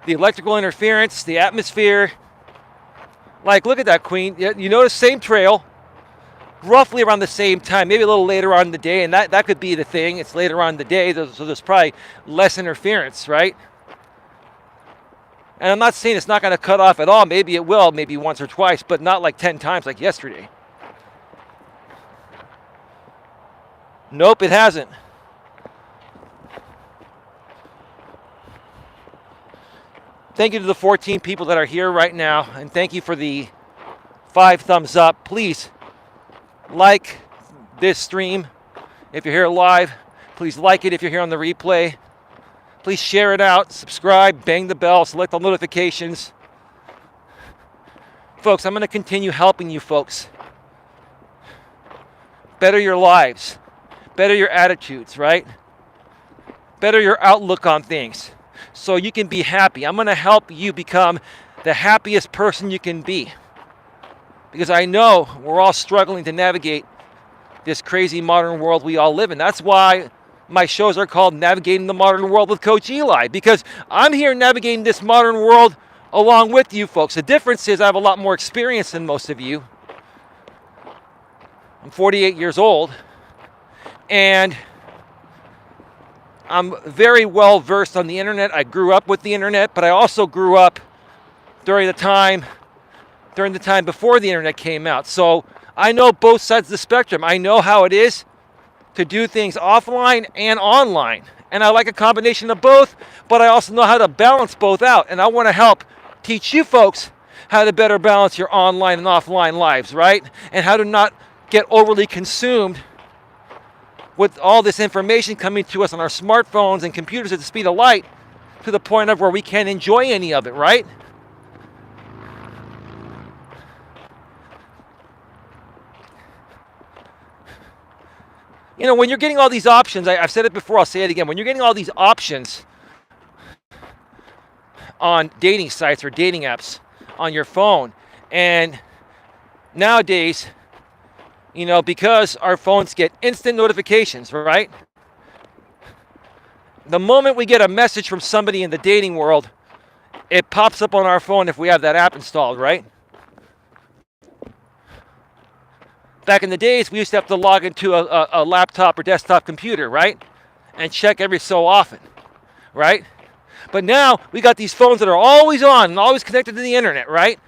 the electrical interference, the atmosphere. Like, look at that, Queen. You notice same trail, roughly around the same time, maybe a little later on in the day, and that could be the thing. It's later on in the day, so there's probably less interference, right? And I'm not saying it's not going to cut off at all. Maybe it will, maybe once or twice, but not like 10 times like yesterday. Nope, it hasn't. Thank you to the 14 people that are here right now, and thank you for the 5 thumbs up. Please like this stream if you're here live. Please like it if you're here on the replay. Please share it out, subscribe, bang the bell, select all notifications. Folks, I'm going to continue helping you folks better your lives, better your attitudes, right? Better your outlook on things so you can be happy. I'm going to help you become the happiest person you can be, because I know we're all struggling to navigate this crazy modern world we all live in. That's why my shows are called Navigating the Modern World with Coach Eli, because I'm here navigating this modern world along with you folks. The difference is I have a lot more experience than most of you. I'm 48 years old, and I'm very well versed on the internet. I grew up with the internet, but I also grew up during the time before the internet came out. So I know both sides of the spectrum. I know how it is to do things offline and online. And I like a combination of both, but I also know how to balance both out. And I want to help teach you folks how to better balance your online and offline lives, right? And how to not get overly consumed with all this information coming to us on our smartphones and computers at the speed of light, to the point of where we can't enjoy any of it, right? You know, when you're getting all these options, I've said it before, I'll say it again. When you're getting all these options on dating sites or dating apps on your phone, and nowadays, you know, because our phones get instant notifications, right? The moment we get a message from somebody in the dating world, it pops up on our phone if we have that app installed, right? Back in the days, we used to have to log into a laptop or desktop computer, right? And check every so often, right? But now we got these phones that are always on and always connected to the internet, right?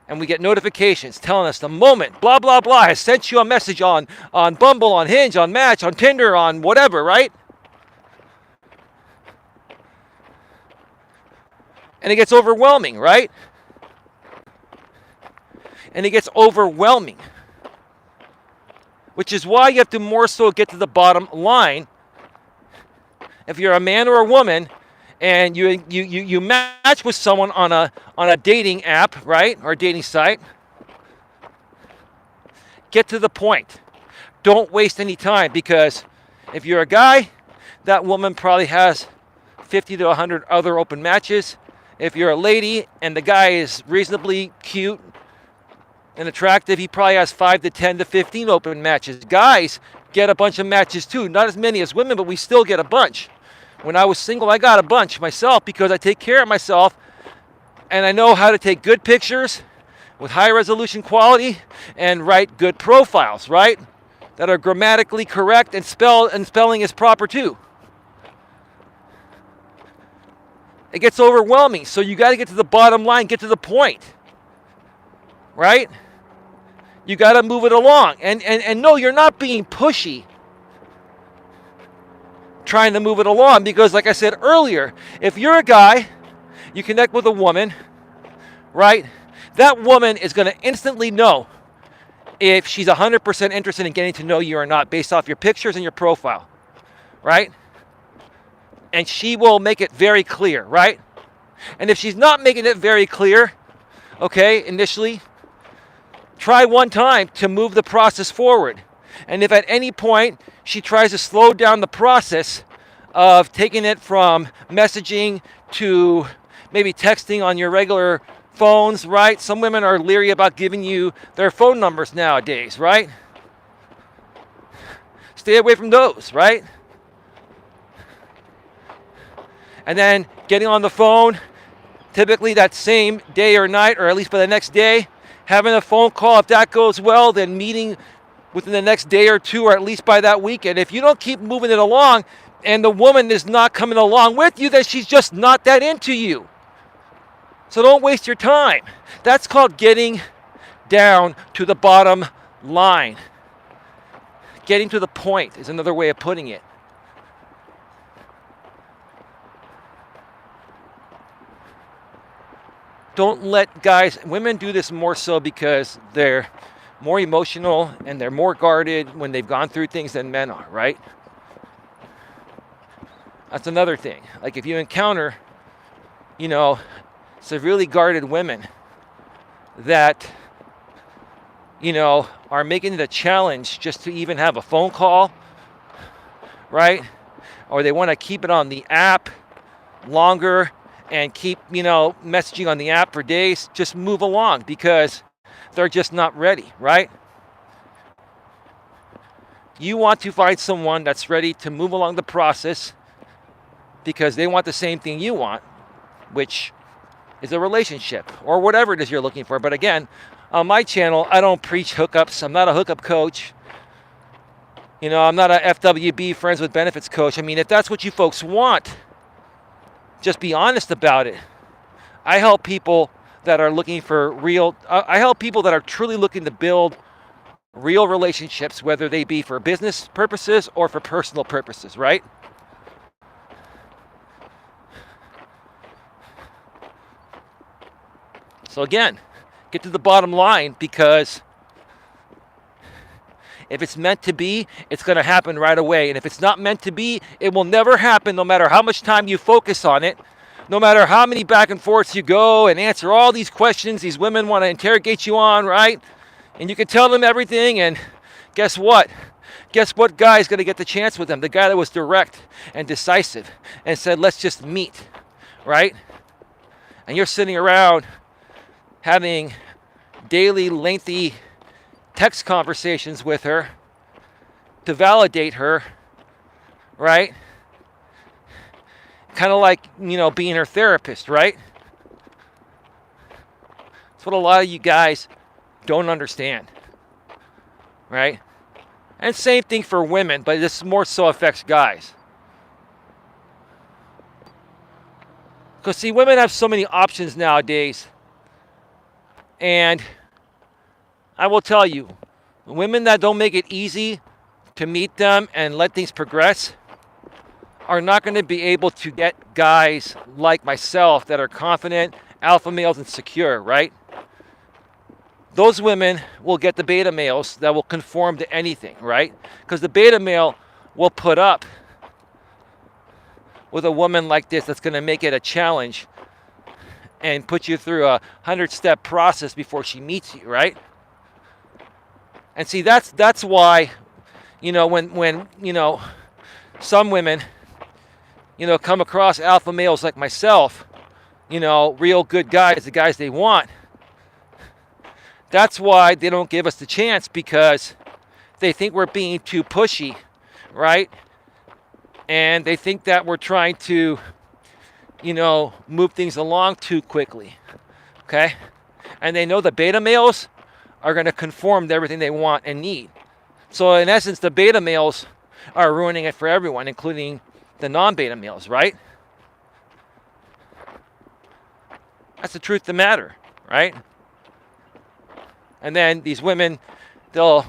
And we get notifications telling us the moment, blah, blah, blah, has sent you a message on Bumble, on Hinge, on Match, on Tinder, on whatever, right? And it gets overwhelming, right? And it gets overwhelming. Which is why you have to more so get to the bottom line. If you're a man or a woman and you match with someone on a dating app, right, or a dating site, get to the point. Don't waste any time, because if you're a guy, that woman probably has 50 to 100 other open matches. If you're a lady and the guy is reasonably cute and attractive, he probably has 5 to 10 to 15 open matches. Guys get a bunch of matches too. Not as many as women, but we still get a bunch. When I was single, I got a bunch myself, because I take care of myself and I know how to take good pictures with high resolution quality and write good profiles, right? That are grammatically correct and spelling is proper too. It gets overwhelming, so you got to get to the bottom line, get to the point, right? You got to move it along. And no, you're not being pushy trying to move it along, because like I said earlier, if you're a guy, you connect with a woman, right? That woman is going to instantly know if she's 100% interested in getting to know you or not, based off your pictures and your profile, right? And she will make it very clear, right? And if she's not making it very clear, okay, initially, try one time to move the process forward. And if at any point she tries to slow down the process of taking it from messaging to maybe texting on your regular phones, right? Some women are leery about giving you their phone numbers nowadays, right? stay away from those, right? And then getting on the phone, typically that same day or night, or at least by the next day, having a phone call. If that goes well, then meeting within the next day or two, or at least by that weekend. If you don't keep moving it along and the woman is not coming along with you, then she's just not that into you. So don't waste your time. That's called getting down to the bottom line. Getting to the point is another way of putting it. Don't let guys, women do this more so because they're more emotional and they're more guarded when they've gone through things than men are, right? That's another thing. Like if you encounter, severely guarded women that, are making it a challenge just to even have a phone call, right? Or they want to keep it on the app longer and keep, messaging on the app for days, just move along because they're just not ready, right? You want to find someone that's ready to move along the process because they want the same thing you want, which is a relationship or whatever it is you're looking for. But again, on my channel, I don't preach hookups. I'm not a hookup coach. I'm not a FWB, friends with benefits coach. I mean, if that's what you folks want, just be honest about it. I help people that are looking for I help people that are truly looking to build real relationships, whether they be for business purposes or for personal purposes, right? So again, get to the bottom line, because if it's meant to be, it's going to happen right away. And if it's not meant to be, it will never happen, no matter how much time you focus on it, no matter how many back and forths you go and answer all these questions these women want to interrogate you on, right? And you can tell them everything, and guess what? Guess what guy is going to get the chance with them? The guy that was direct and decisive and said, let's just meet, right? And you're sitting around having daily, lengthy text conversations with her to validate her, right? Kind of like, being her therapist, right? That's what a lot of you guys don't understand, right? And same thing for women, but this more so affects guys. Because see, women have so many options nowadays. And I will tell you, women that don't make it easy to meet them and let things progress are not going to be able to get guys like myself that are confident, alpha males, and secure, right? Those women will get the beta males that will conform to anything, right? Because the beta male will put up with a woman like this that's going to make it a challenge and put you through a 100-step process before she meets you, right? And see, that's why, when some women, come across alpha males like myself, real good guys, the guys they want, that's why they don't give us the chance, because they think we're being too pushy, right? And they think that we're trying to, move things along too quickly, okay? And they know the beta males are going to conform to everything they want and need. So in essence, the beta males are ruining it for everyone, including the non-beta males, right? That's the truth of the matter, right? And then these women, they'll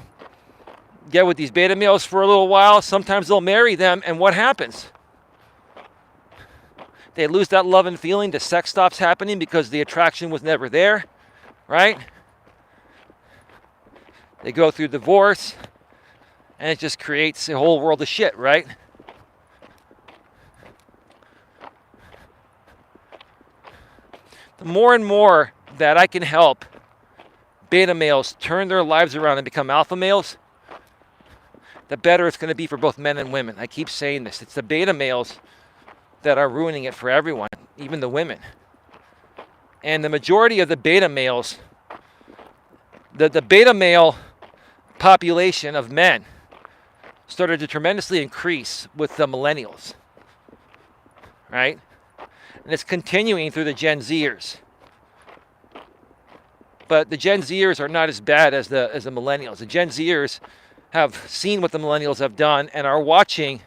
get with these beta males for a little while. Sometimes they'll marry them, and what happens? They lose that love and feeling. The sex stops happening because the attraction was never there, right? They go through divorce, and it just creates a whole world of shit, right? The more and more that I can help beta males turn their lives around and become alpha males, the better it's going to be for both men and women. I keep saying this. It's the beta males that are ruining it for everyone, even the women. And the majority of the beta males, the beta male population of men started to tremendously increase with the millennials, right? And it's continuing through the Gen Zers. But the Gen Zers are not as bad as the millennials. The Gen Zers have seen what the millennials have done and are watching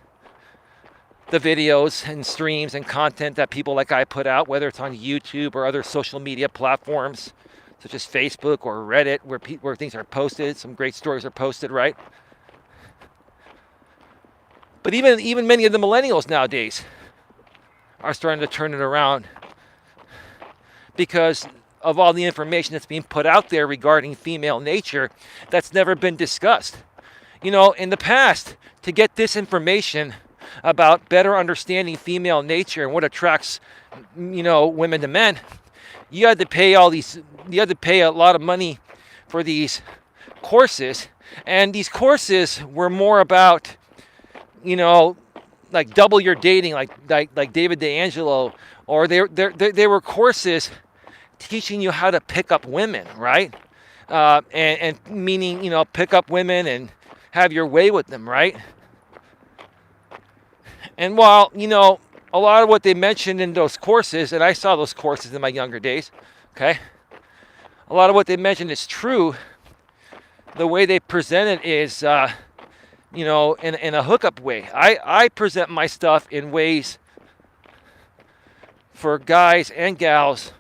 the videos and streams and content that people like I put out, whether it's on YouTube or other social media platforms, such as Facebook or Reddit, where things are posted. Some great stories are posted, right? But even many of the millennials nowadays are starting to turn it around because of all the information that's being put out there regarding female nature that's never been discussed. You know, in the past, to get this information about better understanding female nature and what attracts, you know, women to men, you had to pay a lot of money for these courses. And these courses were more about, you know, like double your dating, like David D'Angelo, or they were courses teaching you how to pick up women, right? And meaning, you know, pick up women and have your way with them, right? And while, you know, a lot of what they mentioned in those courses, and I saw those courses in my younger days, okay? A lot of what they mentioned is true. The way they present it is, you know, in a hookup way. I present my stuff in ways for guys and gals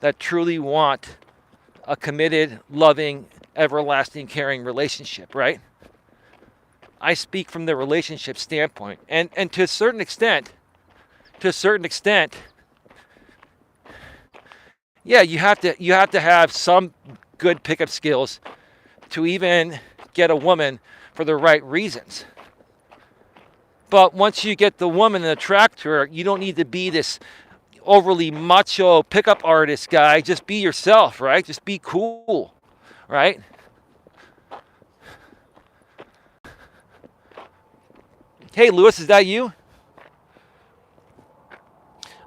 that truly want a committed, loving, everlasting, caring relationship, right? I speak from the relationship standpoint. And to a certain extent, yeah, you have to have some good pickup skills to even get a woman for the right reasons. But once you get the woman and attract her, you don't need to be this overly macho pickup artist guy. Just be yourself, right? Just be cool, right? Hey, Lewis, is that you?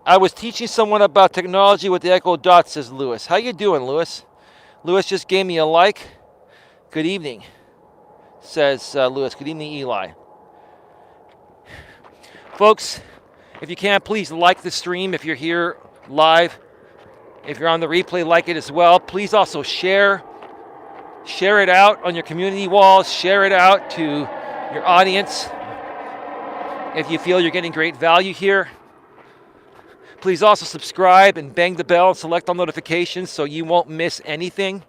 I was teaching someone about technology with the Echo Dot, says Lewis. How you doing, Lewis? Lewis just gave me a like. Good evening, says Lewis. Good evening, Eli. Folks, if you can, please like the stream if you're here live. If you're on the replay, like it as well. Please also share it out on your community walls. Share it out to your audience. If you feel you're getting great value here, please also subscribe and bang the bell and select all notifications so you won't miss anything.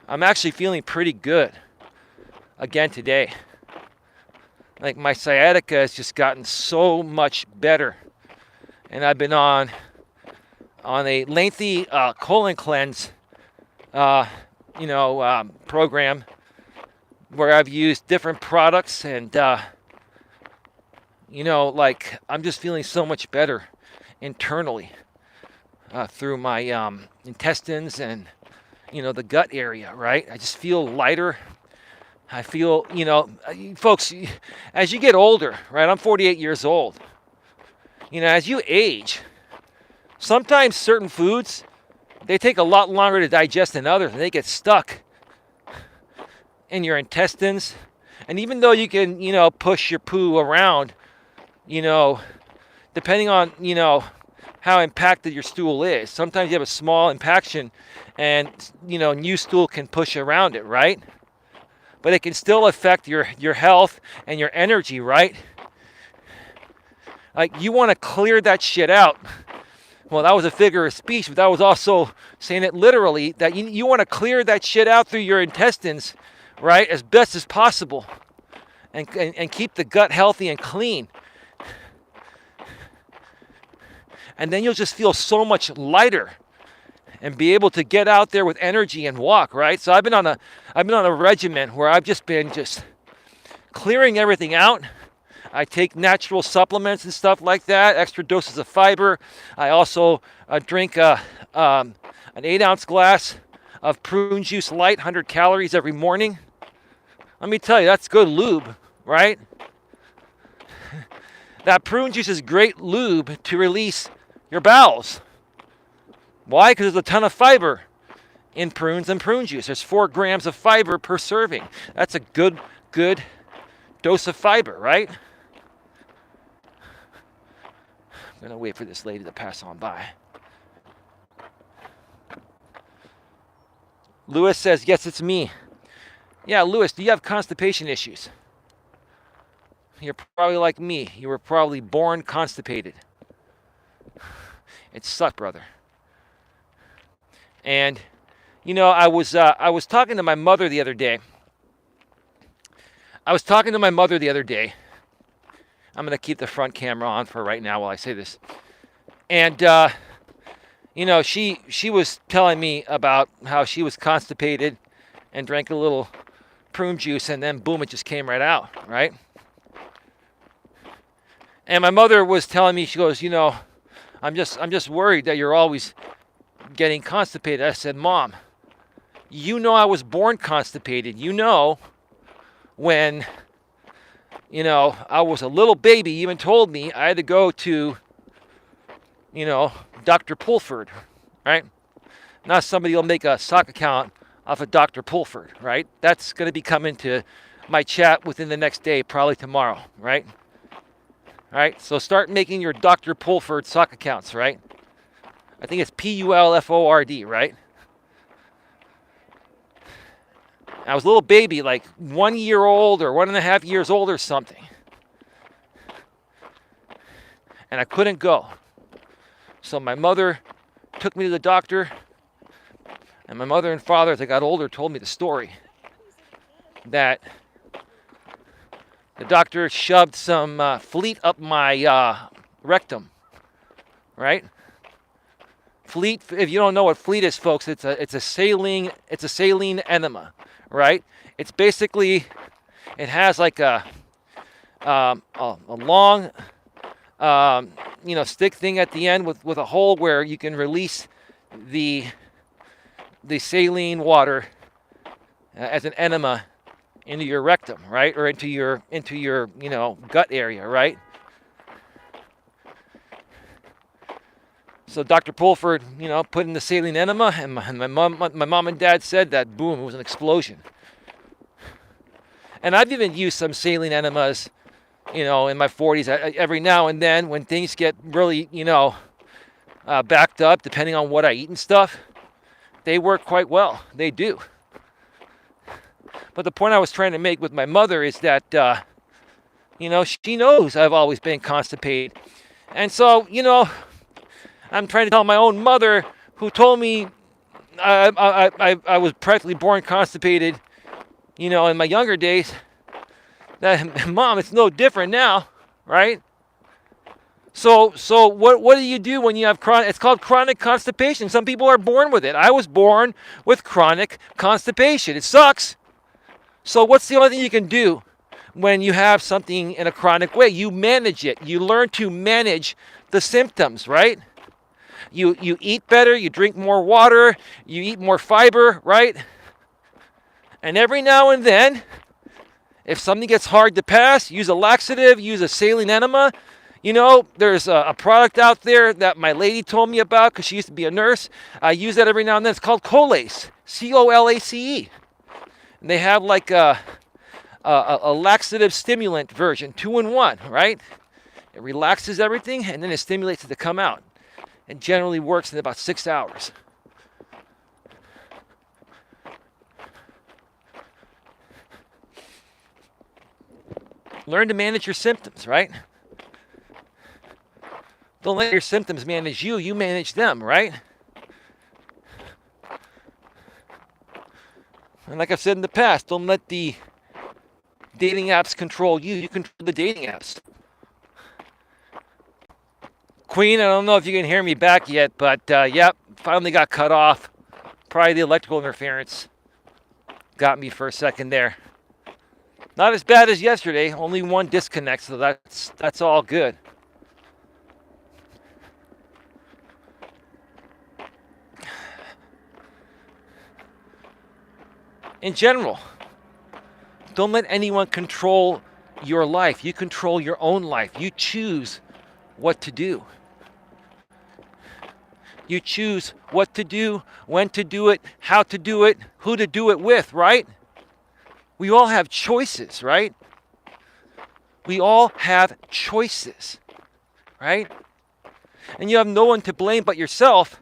I'm actually feeling pretty good again today. Like my sciatica has just gotten so much better. And I've been on a lengthy colon cleanse program where I've used different products and I'm just feeling so much better internally through my intestines and, the gut area, right? I just feel lighter. I feel, folks, as you get older, right? I'm 48 years old. As you age, sometimes certain foods, they take a lot longer to digest than others, and they get stuck in your intestines. And even though you can, push your poo around, depending on, how impacted your stool is. Sometimes you have a small impaction and, new stool can push around it, right? But it can still affect your health and your energy, right? Like, you want to clear that shit out. Well, that was a figure of speech, but that was also saying it literally, that you want to clear that shit out through your intestines, right, as best as possible, and keep the gut healthy and clean. And then you'll just feel so much lighter and be able to get out there with energy and walk, right? So I've been on a regimen where I've just been clearing everything out. I take natural supplements and stuff like that, extra doses of fiber. I also drink an 8-ounce glass of prune juice light, 100 calories every morning. Let me tell you, that's good lube, right? That prune juice is great lube to release your bowels. Why? Because there's a ton of fiber in prunes and prune juice. There's 4 grams of fiber per serving. That's a good dose of fiber, right? I'm going to wait for this lady to pass on by. Lewis says, yes, it's me. Yeah, Lewis, do you have constipation issues? You're probably like me. You were probably born constipated. It sucked, brother. And, you know, I was talking to my mother the other day. I'm going to keep the front camera on for right now while I say this. And, you know, she was telling me about how she was constipated and drank a little prune juice, and then boom, it just came right out, right? And my mother was telling me, she goes, you know, I'm just worried that you're always getting constipated. I said, Mom, you know I was born constipated. You know when, you know, I was a little baby, you even told me I had to go to, you know, Dr. Pulford, right? Now somebody will make a sock account off of Dr. Pulford, right? That's going to be coming to my chat within the next day, probably tomorrow, right? All right, so start making your Dr. Pulford sock accounts, right? I think it's Pulford, right? I was a little baby, like 1 year old or 1.5 years old or something. And I couldn't go. So my mother took me to the doctor. And my mother and father, as I got older, told me the story. That the doctor shoved some fleet up my rectum, right? Fleet. If you don't know what fleet is, folks, it's a saline enema, right? It's basically, it has like a long, you know, stick thing at the end with a hole where you can release the saline water as an enema into your rectum, right? Or into your you know, gut area, right? So Dr. Pulford, you know, put in the saline enema, and my mom and dad said that boom, it was an explosion. And I've even used some saline enemas, you know, in my 40s every now and then when things get really, you know, backed up, depending on what I eat and stuff. They work quite well. They do. But the point I was trying to make with my mother is that, you know, she knows I've always been constipated. And so, you know, I'm trying to tell my own mother, who told me I was practically born constipated, you know, in my younger days, that, Mom, it's no different now, right? So what do you do when you have chronic? It's called chronic constipation. Some people are born with it. I was born with chronic constipation. It sucks. So what's the only thing you can do when you have something in a chronic way? You manage it. You learn to manage the symptoms, right? You eat better, you drink more water, you eat more fiber, right? And every now and then, if something gets hard to pass, use a laxative, use a saline enema. You know, there's a product out there that my lady told me about because she used to be a nurse. I use that every now and then. It's called Colace, Colace. And they have like a laxative stimulant version, 2-in-1, right? It relaxes everything and then it stimulates it to come out. It generally works in about 6 hours. Learn to manage your symptoms, right? Don't let your symptoms manage you. You manage them, right? And like I've said in the past, don't let the dating apps control you. You control the dating apps. Queen, I don't know if you can hear me back yet, but yep, finally got cut off. Probably the electrical interference got me for a second there. Not as bad as yesterday, only one disconnect, so that's all good. In general, don't let anyone control your life. You control your own life. You choose what to do. You choose what to do, when to do it, how to do it, who to do it with, right? We all have choices, right? We all have choices, right? And you have no one to blame but yourself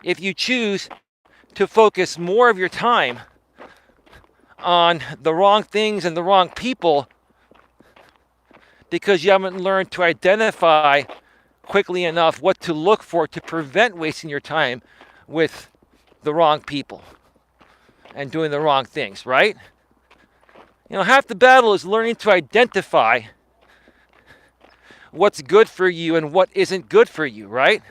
if you choose to focus more of your time on the wrong things and the wrong people because you haven't learned to identify quickly enough what to look for to prevent wasting your time with the wrong people and doing the wrong things, right? You know, half the battle is learning to identify what's good for you and what isn't good for you, right?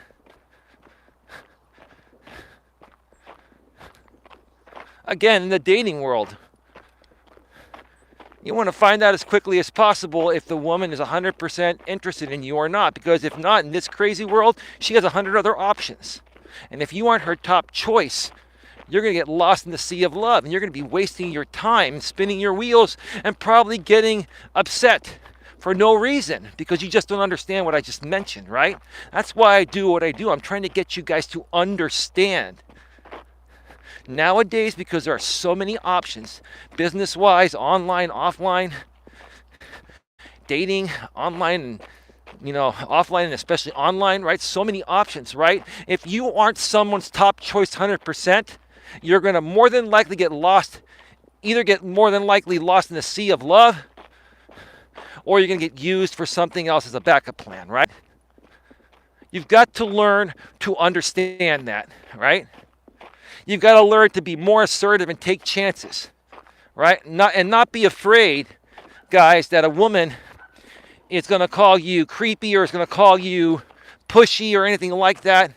Again, in the dating world, you want to find out as quickly as possible if the woman is 100% interested in you or not. Because if not, in this crazy world, she has 100 other options. And if you aren't her top choice, you're going to get lost in the sea of love. And you're going to be wasting your time, spinning your wheels, and probably getting upset for no reason. Because you just don't understand what I just mentioned, right? That's why I do what I do. I'm trying to get you guys to understand. Nowadays, because there are so many options, business-wise, online, offline, dating, online, and offline, and especially online, right? So many options, right? If you aren't someone's top choice 100%, you're going to more than likely get lost, either get more than likely lost in the sea of love, or you're going to get used for something else as a backup plan, right? You've got to learn to understand that, right? You've got to learn to be more assertive and take chances, right? Not be afraid, guys, that a woman is going to call you creepy or is going to call you pushy or anything like that.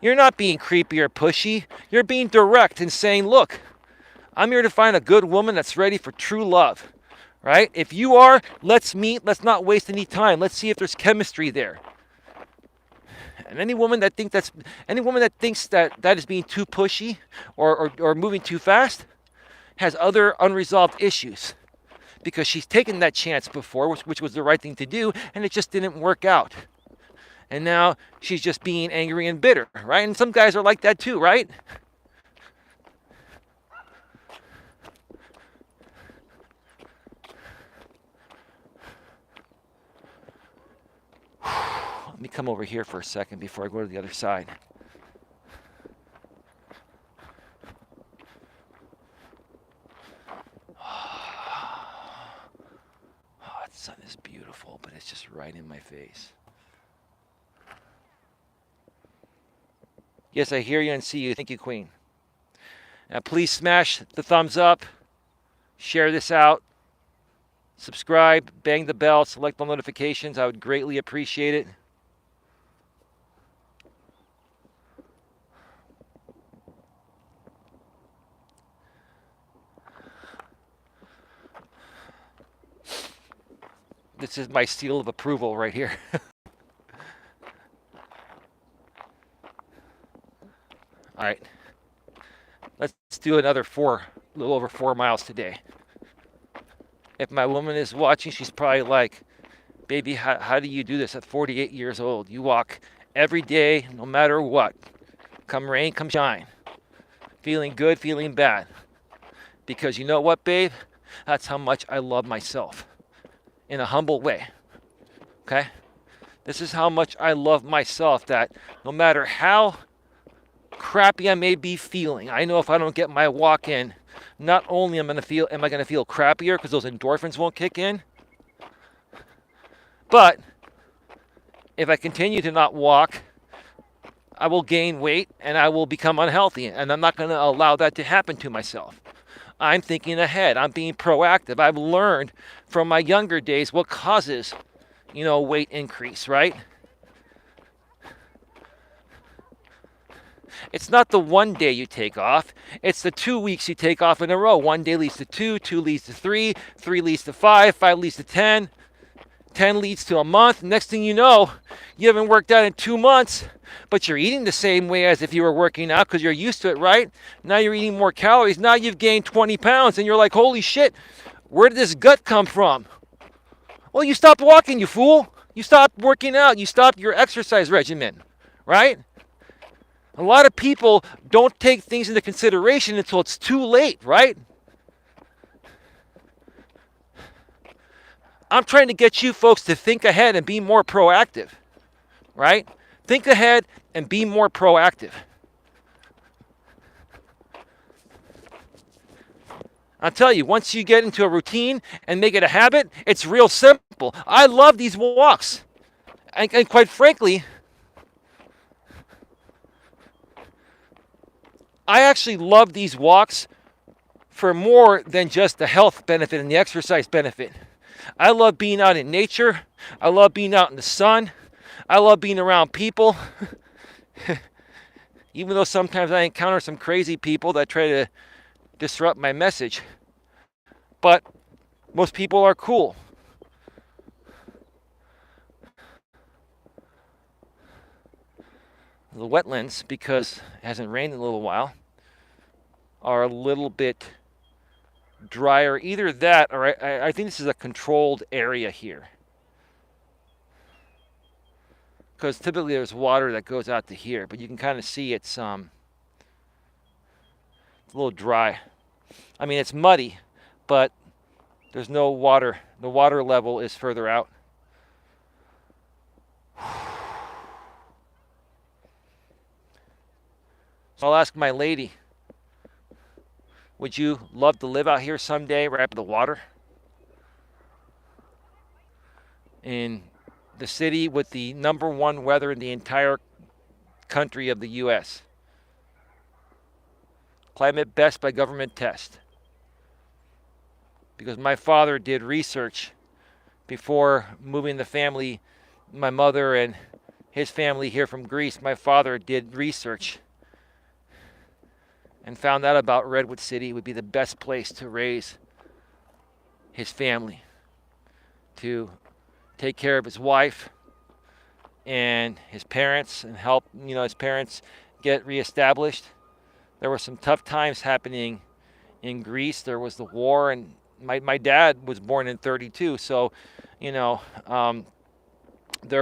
You're not being creepy or pushy. You're being direct and saying, look, I'm here to find a good woman that's ready for true love, right? If you are, let's meet. Let's not waste any time. Let's see if there's chemistry there. And any woman that thinks that is being too pushy or moving too fast has other unresolved issues because she's taken that chance before, which was the right thing to do, and it just didn't work out. And now she's just being angry and bitter, right? And some guys are like that too, right? Let me come over here for a second before I go to the other side. Oh, the sun is beautiful, but it's just right in my face. Yes, I hear you and see you. Thank you, Queen. Now, please smash the thumbs up. Share this out. Subscribe. Bang the bell. Select all notifications. I would greatly appreciate it. This is my seal of approval right here. All right. Let's do another a little over 4 miles today. If my woman is watching, she's probably like, baby, how do you do this at 48 years old? You walk every day, no matter what. Come rain, come shine. Feeling good, feeling bad. Because you know what, babe? That's how much I love myself. In a humble way. Okay? This is how much I love myself, that no matter how crappy I may be feeling, I know if I don't get my walk in, not only am I going to feel crappier because those endorphins won't kick in, but if I continue to not walk, I will gain weight and I will become unhealthy, and I'm not going to allow that to happen to myself. I'm thinking ahead. I'm being proactive. I've learned from my younger days what causes, weight increase, right? It's not the one day you take off. It's the 2 weeks you take off in a row. 1 day leads to 2, 2 leads to 3, 3 leads to 5, 5 leads to 10, 10 leads to a month. Next thing you know, you haven't worked out in 2 months, but you're eating the same way as if you were working out because you're used to it, right? Now you're eating more calories. Now you've gained 20 pounds, and you're like, holy shit, where did this gut come from? Well, you stopped walking, you fool. You stopped working out. You stopped your exercise regimen, right? A lot of people don't take things into consideration until it's too late, right? I'm trying to get you folks to think ahead and be more proactive, right? Think ahead and be more proactive. I'll tell you, once you get into a routine and make it a habit, it's real simple. I love these walks. And quite frankly, I actually love these walks for more than just the health benefit and the exercise benefit. I love being out in nature. I love being out in the sun. I love being around people. Even though sometimes I encounter some crazy people that try to disrupt my message. But most people are cool. The wetlands, because it hasn't rained in a little while, are a little bit drier. Either that, or I think this is a controlled area here. Because typically there's water that goes out to here, but you can kind of see it's a little dry. I mean, it's muddy, but there's no water. The water level is further out. So I'll ask my lady, would you love to live out here someday right by the water? In the city with the #1 weather in the entire country of the U.S. Climate best by government test. Because my father did research before moving the family, my mother and his family here from Greece. My father did research and found out about Redwood City would be the best place to raise his family, to take care of his wife and his parents and help, his parents get reestablished. There were some tough times happening in Greece. There was the war, and my dad was born in 32, so, there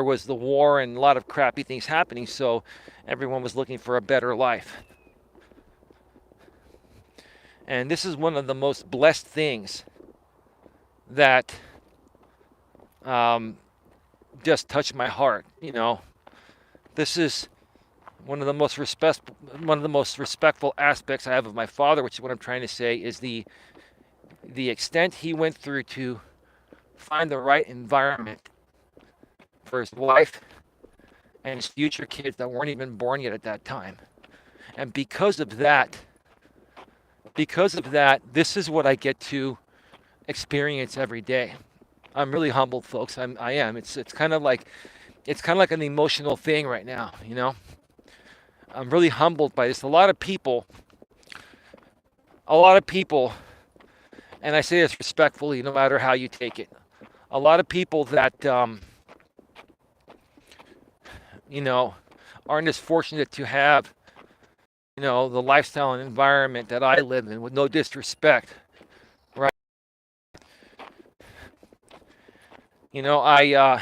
was the war and a lot of crappy things happening, so everyone was looking for a better life. And this is one of the most blessed things that just touched my heart. This is one of the most respectful aspects I have of my father, which is what I'm trying to say, is the extent he went through to find the right environment for his wife and his future kids that weren't even born yet at that time. And because of that, this is what I get to experience every day. I'm really humbled, folks. I am. It's kind of like an emotional thing right now, I'm really humbled by this. A lot of people, and I say this respectfully, no matter how you take it. A lot of people that, aren't as fortunate to have, the lifestyle and environment that I live in, with no disrespect, right? I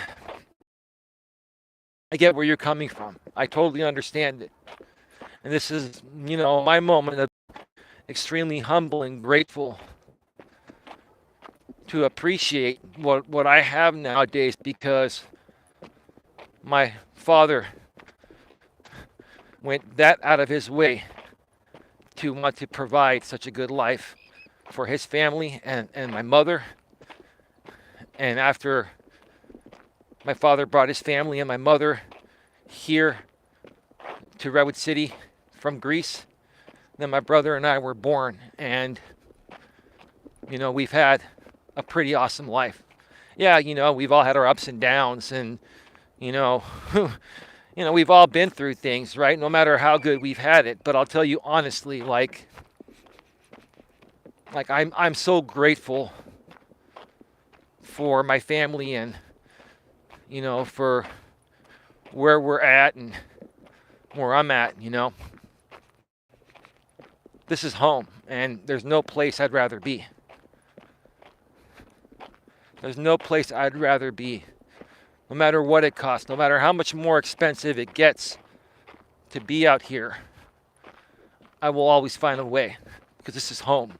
get where you're coming from. I totally understand it. And this is, my moment of extremely humble and grateful to appreciate what I have nowadays, because my father went that out of his way to want to provide such a good life for his family and my mother. And after my father brought his family and my mother here to Redwood City from Greece, then my brother and I were born, and we've had a pretty awesome life. Yeah, we've all had our ups and downs, and we've all been through things, right? No matter how good we've had it. But I'll tell you honestly, like I'm so grateful for my family and for where we're at and where I'm at. This is home, and there's no place I'd rather be. There's no place I'd rather be, no matter what it costs, no matter how much more expensive it gets to be out here, I will always find a way because this is home.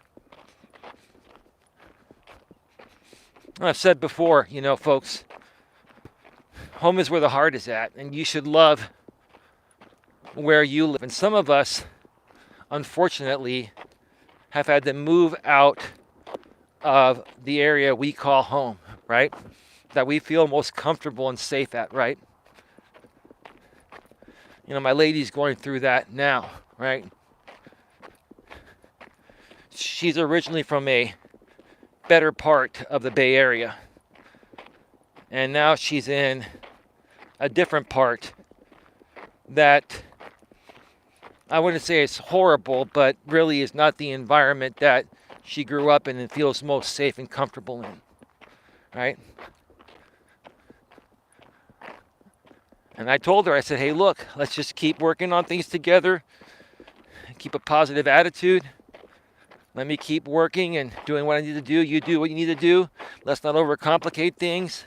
I've said before, folks, home is where the heart is at, and you should love where you live. And some of us, unfortunately, have had to move out of the area we call home, right? That we feel most comfortable and safe at, right? My lady's going through that now, right? She's originally from a better part of the Bay Area, and now she's in a different part that I wouldn't say it's horrible, but really is not the environment that she grew up in and feels most safe and comfortable in, right? And I told her, I said, hey, look, let's just keep working on things together, keep a positive attitude. Let me keep working and doing what I need to do. You do what you need to do. Let's not overcomplicate things.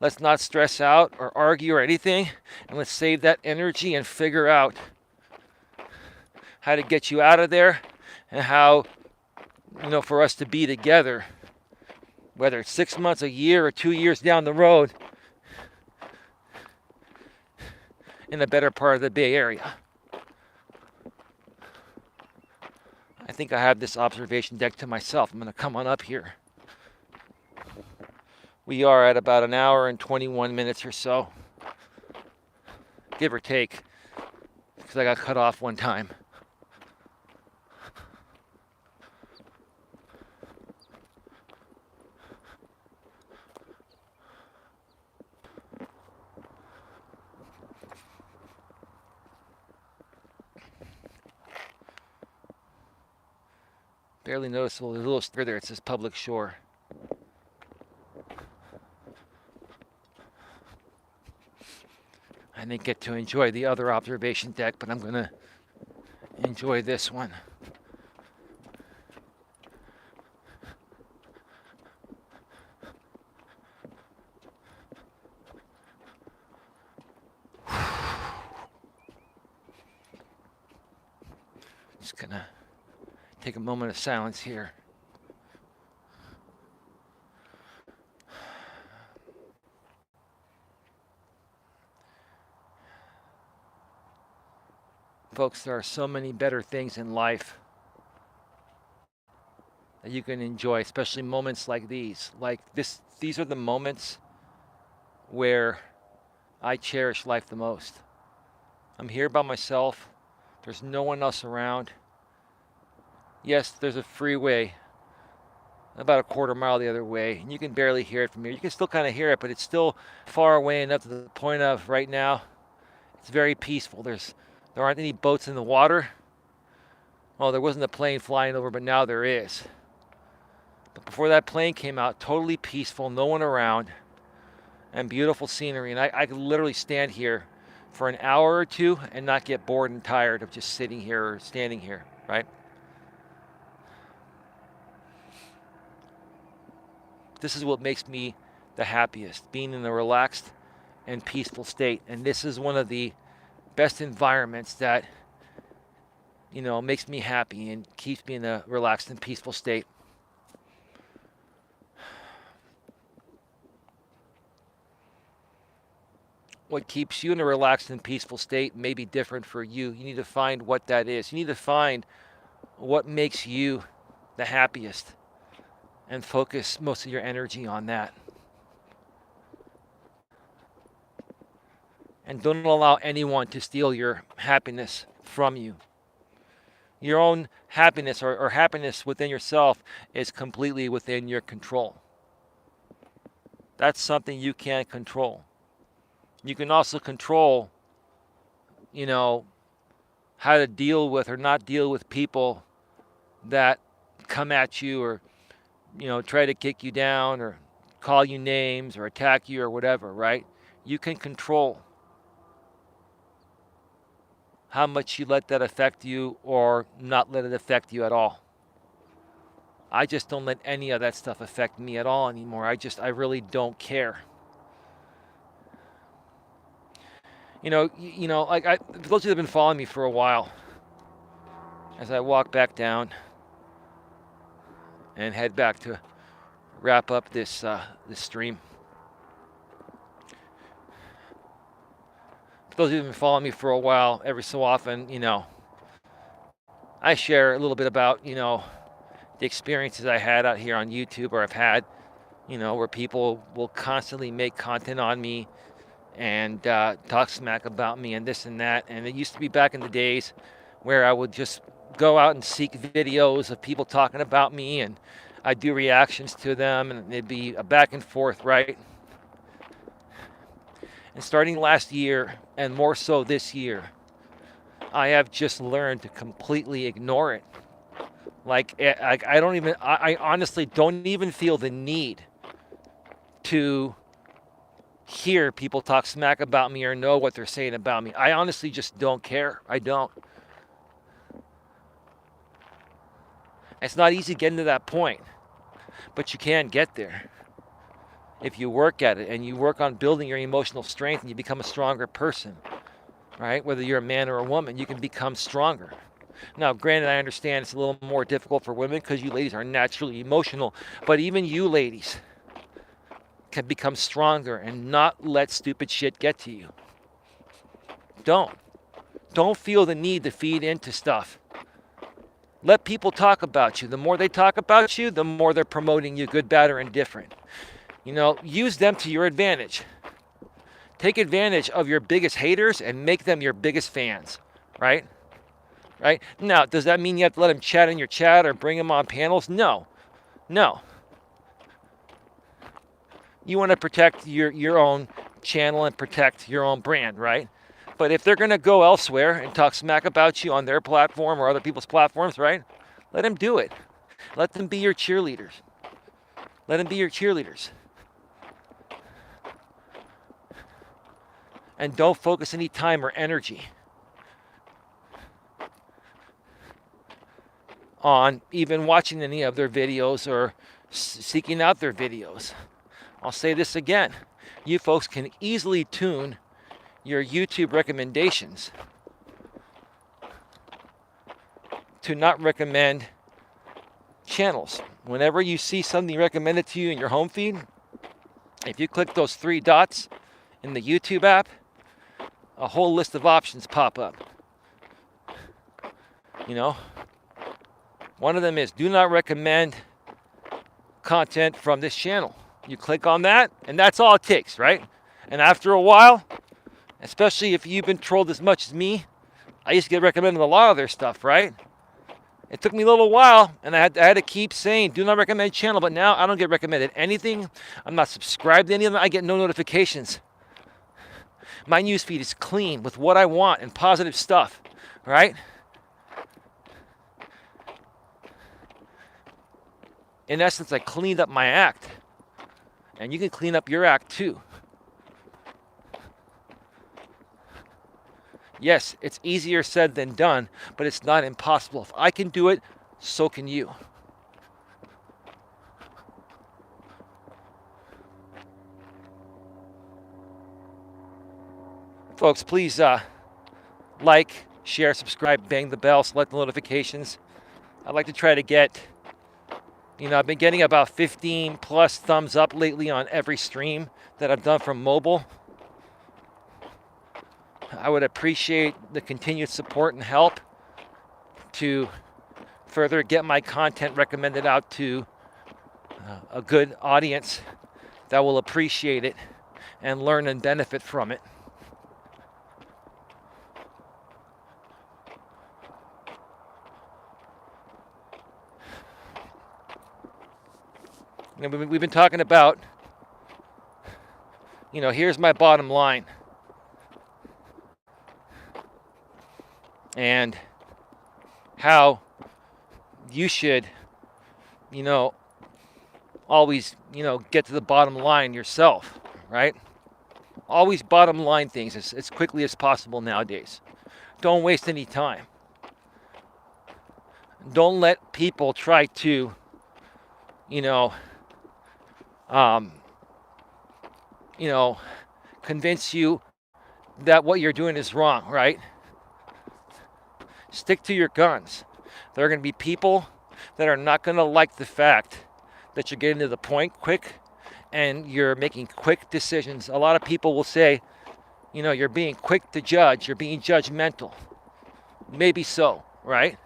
Let's not stress out or argue or anything. And let's save that energy and figure out how to get you out of there and how, for us to be together, whether it's 6 months, a year, or 2 years down the road in a better part of the Bay Area. I think I have this observation deck to myself. I'm going to come on up here. We are at about 1 hour and 21 minutes or so, give or take, because I got cut off one time. Barely noticeable. There's a little stir there. It says public shore. I didn't get to enjoy the other observation deck, but I'm going to enjoy this one. Just going to take a moment of silence here. Folks, there are so many better things in life that you can enjoy, especially moments like these. Like this, these are the moments where I cherish life the most. I'm here by myself. There's no one else around. Yes, there's a freeway about a quarter mile the other way, and you can barely hear it from here. You can still kind of hear it, but it's still far away enough to the point of right now, it's very peaceful. There aren't any boats in the water. Well, there wasn't a plane flying over, but now there is. But before that plane came out, totally peaceful, no one around, and beautiful scenery. And I could literally stand here for an hour or two and not get bored and tired of just sitting here or standing here, right? This is what makes me the happiest, being in a relaxed and peaceful state. And this is one of the best environments that, makes me happy and keeps me in a relaxed and peaceful state. What keeps you in a relaxed and peaceful state may be different for you. You need to find what that is. You need to find what makes you the happiest and focus most of your energy on that. And don't allow anyone to steal your happiness from you. Your own happiness or happiness within yourself is completely within your control. That's something you can't control. You can also control, how to deal with or not deal with people that come at you or, try to kick you down or call you names or attack you or whatever, right? You can control how much you let that affect you or not let it affect you at all. I just don't let any of that stuff affect me at all anymore. I really don't care. Like for those who have been following me for a while, as I walk back down and head back to wrap up this stream. For those who have been following me for a while, every so often, I share a little bit about, the experiences I had out here on YouTube, or I've had, where people will constantly make content on me and talk smack about me and this and that. And it used to be back in the days where I would just go out and seek videos of people talking about me, and I'd do reactions to them, and it'd be a back and forth, right? And starting last year, and more so this year, I have just learned to completely ignore it. Like, I honestly don't even feel the need to hear people talk smack about me or know what they're saying about me. I honestly just don't care. I don't. It's not easy getting to that point, but you can get there if you work at it and you work on building your emotional strength, and you become a stronger person, right? Whether you're a man or a woman, you can become stronger. Now, granted, I understand it's a little more difficult for women because you ladies are naturally emotional, but even you ladies can become stronger and not let stupid shit get to you. Don't feel the need to feed into stuff. Let people talk about you. The more they talk about you, the more they're promoting you, good, bad, or indifferent. Use them to your advantage. Take advantage of your biggest haters and make them your biggest fans, right? Right? Now, does that mean you have to let them chat in your chat or bring them on panels? No. You want to protect your own channel and protect your own brand, right? But if they're going to go elsewhere and talk smack about you on their platform or other people's platforms, right? Let them do it. Let them be your cheerleaders. Let them be your cheerleaders. And don't focus any time or energy on even watching any of their videos or seeking out their videos. I'll say this again. You folks can easily tune your YouTube recommendations to not recommend channels. Whenever you see something recommended to you in your home feed, if you click those 3 dots in the YouTube app, a whole list of options pop up. One of them is do not recommend content from this channel. You click on that, and that's all it takes, right? And after a while, especially if you've been trolled as much as me, I used to get recommended a lot of their stuff, right? It took me a little while, and I had to keep saying, do not recommend channel, but now I don't get recommended anything. I'm not subscribed to any of them. I get no notifications. My newsfeed is clean with what I want and positive stuff, right? In essence, I cleaned up my act. And you can clean up your act too. Yes, it's easier said than done, but it's not impossible. If I can do it, so can you. Folks, please like, share, subscribe, bang the bell, select the notifications. I'd like to try to get, I've been getting about 15 plus thumbs up lately on every stream that I've done from mobile. I would appreciate the continued support and help to further get my content recommended out to a good audience that will appreciate it and learn and benefit from it. We've been talking about, here's my bottom line. And how you should, always, get to the bottom line yourself, right? Always bottom line things as quickly as possible nowadays. Don't waste any time. Don't let people try to, convince you that what you're doing is wrong, right? Stick to your guns. There are going to be people that are not going to like the fact that you're getting to the point quick and you're making quick decisions. A lot of people will say, you're being quick to judge, you're being judgmental. Maybe so, right?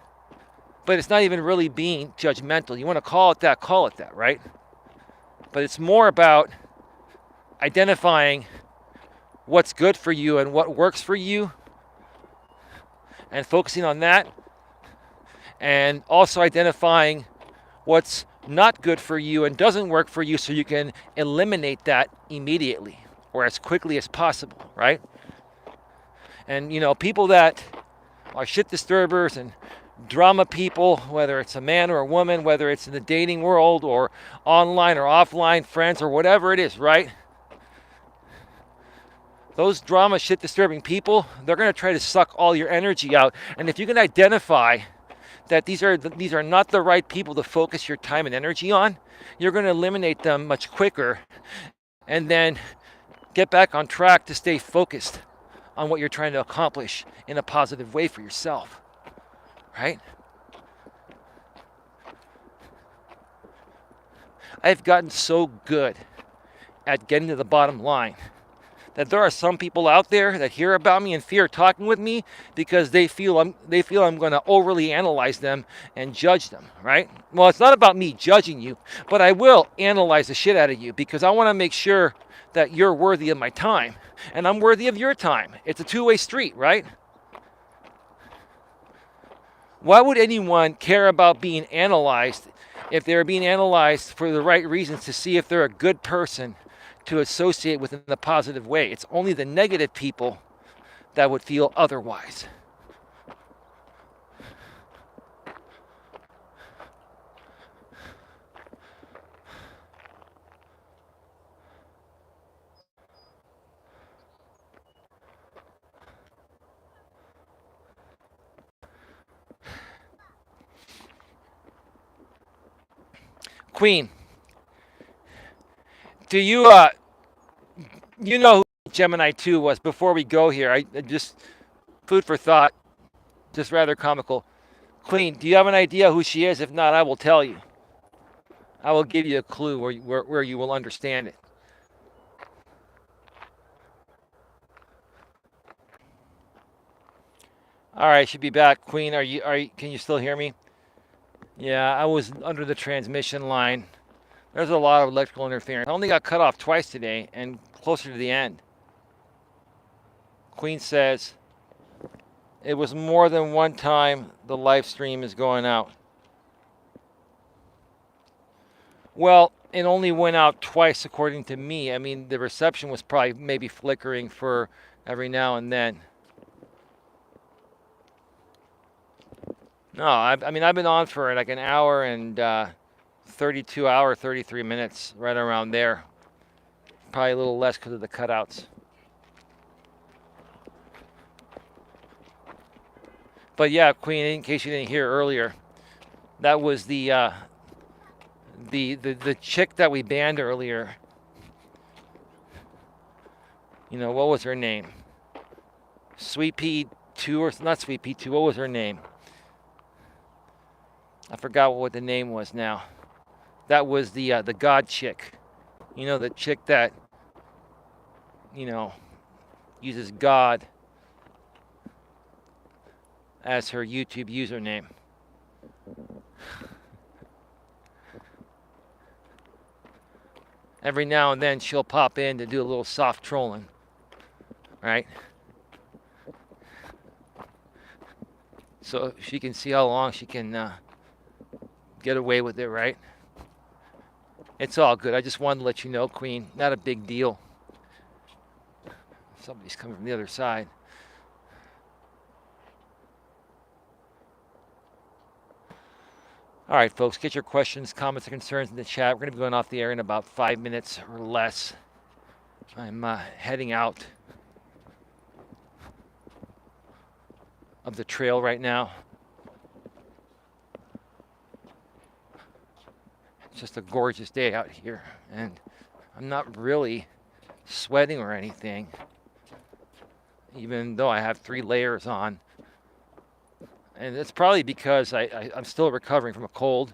But it's not even really being judgmental. You want to call it that, right? But it's more about identifying what's good for you and what works for you and focusing on that, and also identifying what's not good for you and doesn't work for you so you can eliminate that immediately or as quickly as possible, right? And people that are shit disturbers and drama people, whether it's a man or a woman, whether it's in the dating world or online or offline friends or whatever it is, right? Those drama shit disturbing people, they're going to try to suck all your energy out. And if you can identify that these are not the right people to focus your time and energy on, you're going to eliminate them much quicker and then get back on track to stay focused on what you're trying to accomplish in a positive way for yourself, right? I've gotten so good at getting to the bottom line that there are some people out there that hear about me and fear talking with me because they feel I'm going to overly analyze them and judge them, right? Well, it's not about me judging you, but I will analyze the shit out of you because I want to make sure that you're worthy of my time and I'm worthy of your time. It's a two-way street, right? Why would anyone care about being analyzed if they're being analyzed for the right reasons to see if they're a good person to associate with in a positive way? It's only the negative people that would feel otherwise. Queen, do you know who Gemini 2 was before we go here? I just food for thought, just rather comical. Queen, do you have an idea who she is? If not, I will tell you. I will give you a clue where you will understand it. All right, should be back. Queen, can you still hear me? Yeah, I was under the transmission line. There's a lot of electrical interference. I only got cut off twice today and closer to the end. Queen says, it was more than one time the live stream is going out. Well, it only went out twice according to me. I mean, the reception was probably maybe flickering for every now and then. No, I've been on for like an hour and 33 minutes, right around there. Probably a little less because of the cutouts. But yeah, Queen, in case you didn't hear earlier, that was the chick that we banned earlier. What was her name? Sweet Pea 2 or not Sweet Pea 2. What was her name? I forgot what the name was now. That was the God chick. The chick that uses God as her YouTube username. Every now and then she'll pop in to do a little soft trolling, right? So she can see how long she can get away with it, right? It's all good. I just wanted to let you know, Queen, not a big deal. Somebody's coming from the other side. All right, folks, get your questions, comments, and concerns in the chat. We're going to be going off the air in about 5 minutes or less. I'm heading out of the trail right now. It's just a gorgeous day out here, and I'm not really sweating or anything. even though I have 3 layers on. And it's probably because I'm still recovering from a cold.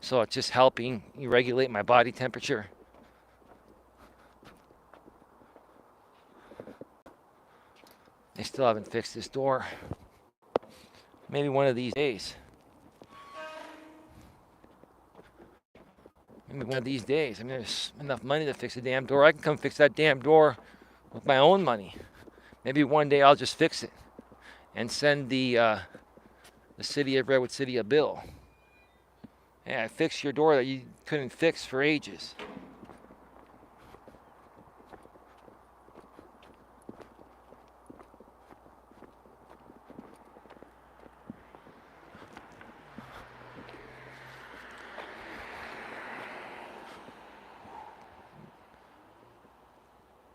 So it's just helping regulate my body temperature. They still haven't fixed this door. Maybe one of these days. Maybe one of these days. I mean, there's enough money to fix the damn door. I can come fix that damn door with my own money. Maybe one day I'll just fix it and send the city of Redwood City a bill. Yeah, I fixed your door that you couldn't fix for ages.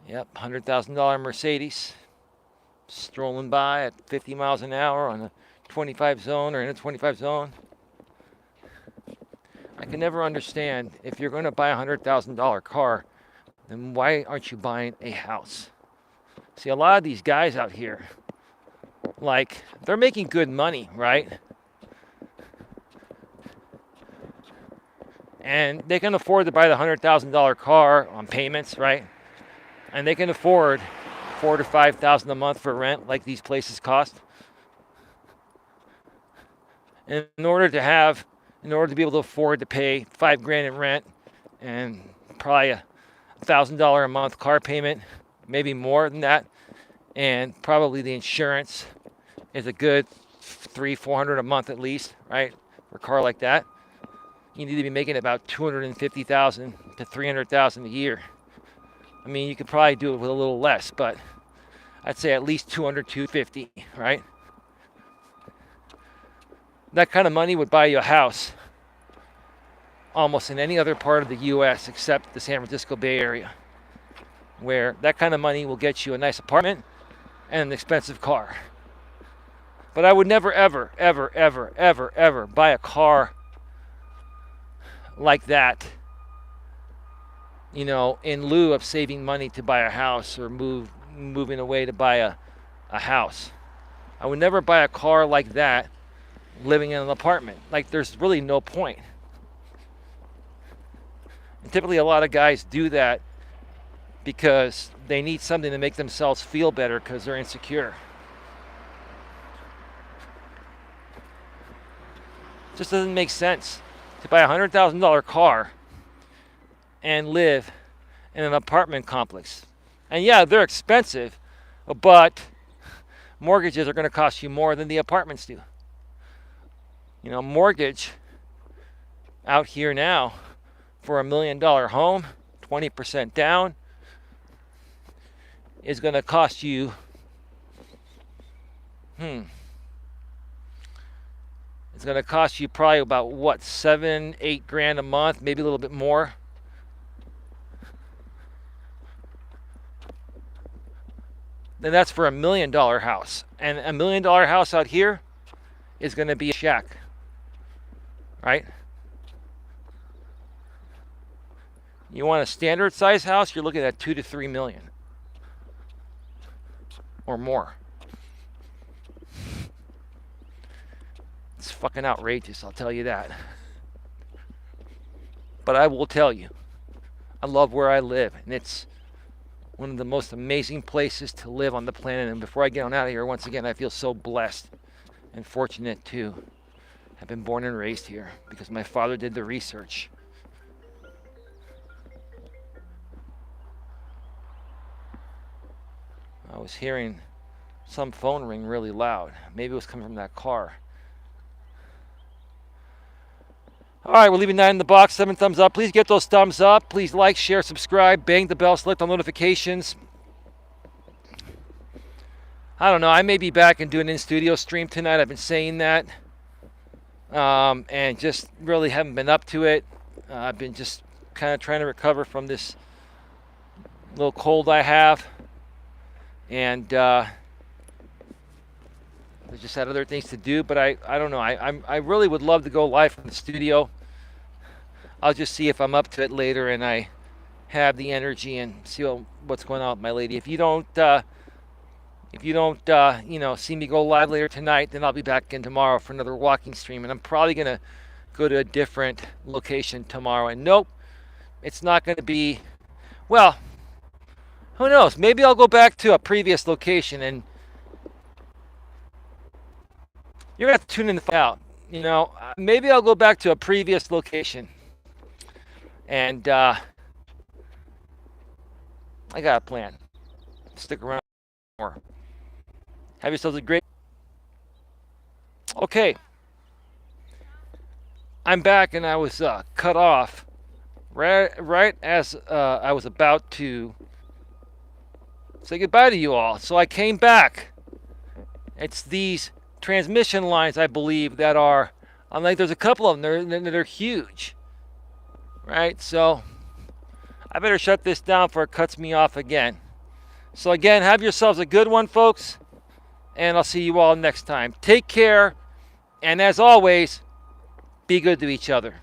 Yep, $100,000 Mercedes strolling by at 50 miles an hour on a 25 zone or in a 25 zone. I can never understand, if you're going to buy a $100,000 car, then why aren't you buying a house? See, a lot of these guys out here, like, they're making good money, right? And they can afford to buy the $100,000 car on payments, right? And they can afford $4,000 to $5,000 a month for rent, like these places cost. And in order to be able to afford to pay $5,000 in rent and probably a $1,000 a month car payment, maybe more than that, and probably the insurance is a good $300-400 a month at least, right? For a car like that, you need to be making about $250,000 to $300,000 a year. I mean, you could probably do it with a little less, but I'd say at least $200, $250, right? That kind of money would buy you a house almost in any other part of the U.S. except the San Francisco Bay Area, where that kind of money will get you a nice apartment and an expensive car. But I would never, ever, ever, ever, ever, ever buy a car like that, in lieu of saving money to buy a house or moving away to buy a house. I would never buy a car like that living in an apartment. Like, there's really no point. And typically a lot of guys do that because they need something to make themselves feel better because they're insecure. It just doesn't make sense to buy a $100,000 car and live in an apartment complex. And yeah, they're expensive, but mortgages are going to cost you more than the apartments do. Mortgage out here now for $1 million home, 20% down, is going to cost you, it's going to cost you probably about $7-8 a month, maybe a little bit more. Then that's for $1 million house. And $1 million house out here is going to be a shack, right? You want a standard size house, you're looking at $2 to $3 million or more. It's fucking outrageous, I'll tell you that. But I will tell you, I love where I live, and it's one of the most amazing places to live on the planet. And before I get on out of here, once again, I feel so blessed and fortunate to have been born and raised here because my father did the research. I was hearing some phone ring really loud. Maybe it was coming from that car. All right, we're leaving 9 in the box, 7 thumbs up. Please get those thumbs up. Please like, share, subscribe, bang the bell, select on notifications. I don't know. I may be back and do an in-studio stream tonight. I've been saying that. And just really haven't been up to it. I've been just kind of trying to recover from this little cold I have. And I just had other things to do, but I don't know. I really would love to go live from the studio. I'll just see if I'm up to it later and I have the energy and see what's going on with my lady. If you don't If you don't, see me go live later tonight, then I'll be back in tomorrow for another walking stream. And I'm probably going to go to a different location tomorrow. And nope, it's not going to be, well, who knows? Maybe I'll go back to a previous location, and you're going to have to tune in to find out. Maybe I'll go back to a previous location. And I got a plan. Stick around more. Have yourselves a great. Okay. I'm back, and I was cut off right as I was about to say goodbye to you all. So I came back. It's these transmission lines, I believe, that are, I'm like, there's a couple of them. They're huge. Right? So I better shut this down before it cuts me off again. So again, have yourselves a good one, folks. And I'll see you all next time. Take care. And as always, be good to each other.